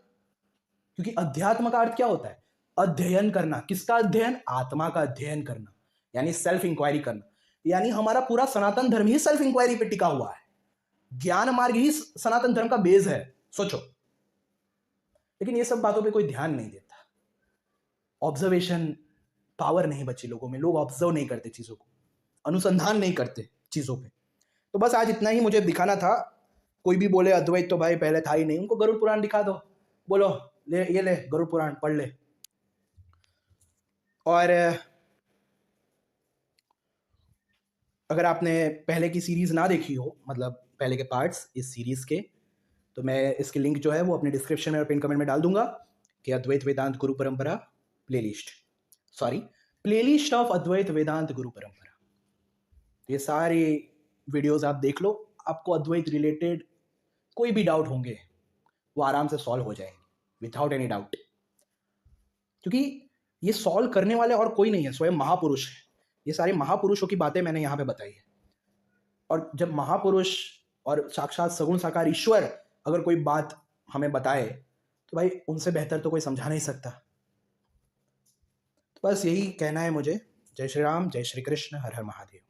क्योंकि अध्यात्म का अर्थ क्या होता है? अध्ययन करना. किसका अध्ययन? आत्मा का अध्ययन करना, यानी सेल्फ इंक्वायरी करना. यानी हमारा पूरा सनातन धर्म ही सेल्फ इंक्वायरी पे टिका हुआ है. ज्ञान मार्ग ही सनातन धर्म का बेस है. सोचो. लेकिन ये सब बातों पे कोई ध्यान नहीं देता. ऑब्जर्वेशन पावर नहीं बची लोगों में. लोग ऑब्जर्व नहीं करते चीजों को, अनुसंधान नहीं करते चीजों पे. तो बस आज इतना ही मुझे दिखाना था. कोई भी बोले अद्वैत तो भाई पहले था ही नहीं, उनको गरुड़ पुराण दिखा दो, बोलो ले ये ले गरुड़ पुराण पढ़ ले. और अगर आपने पहले की सीरीज ना देखी हो, मतलब पहले के पार्ट्स इस सीरीज के, तो मैं इसकी लिंक जो है वो अपने डिस्क्रिप्शन में और पिन कमेंट में डाल दूंगा कि अद्वैत वेदांत गुरु परंपरा प्लेलिस्ट ऑफ अद्वैत वेदांत गुरु परंपरा. ये सारी वीडियोस आप देख लो. आपको अद्वैत रिलेटेड कोई भी डाउट होंगे वो आराम से सॉल्व हो जाएंगे विदाउट एनी डाउट. क्योंकि ये सॉल्व करने वाले और कोई नहीं है, स्वयं महापुरुष है. ये सारे महापुरुषों की बातें मैंने यहाँ पे बताई है. और जब महापुरुष और साक्षात सगुण साकार ईश्वर अगर कोई बात हमें बताए, तो भाई उनसे बेहतर तो कोई समझा नहीं सकता. तो बस यही कहना है मुझे. जय श्री राम, जय श्री कृष्ण, हर हर महादेव.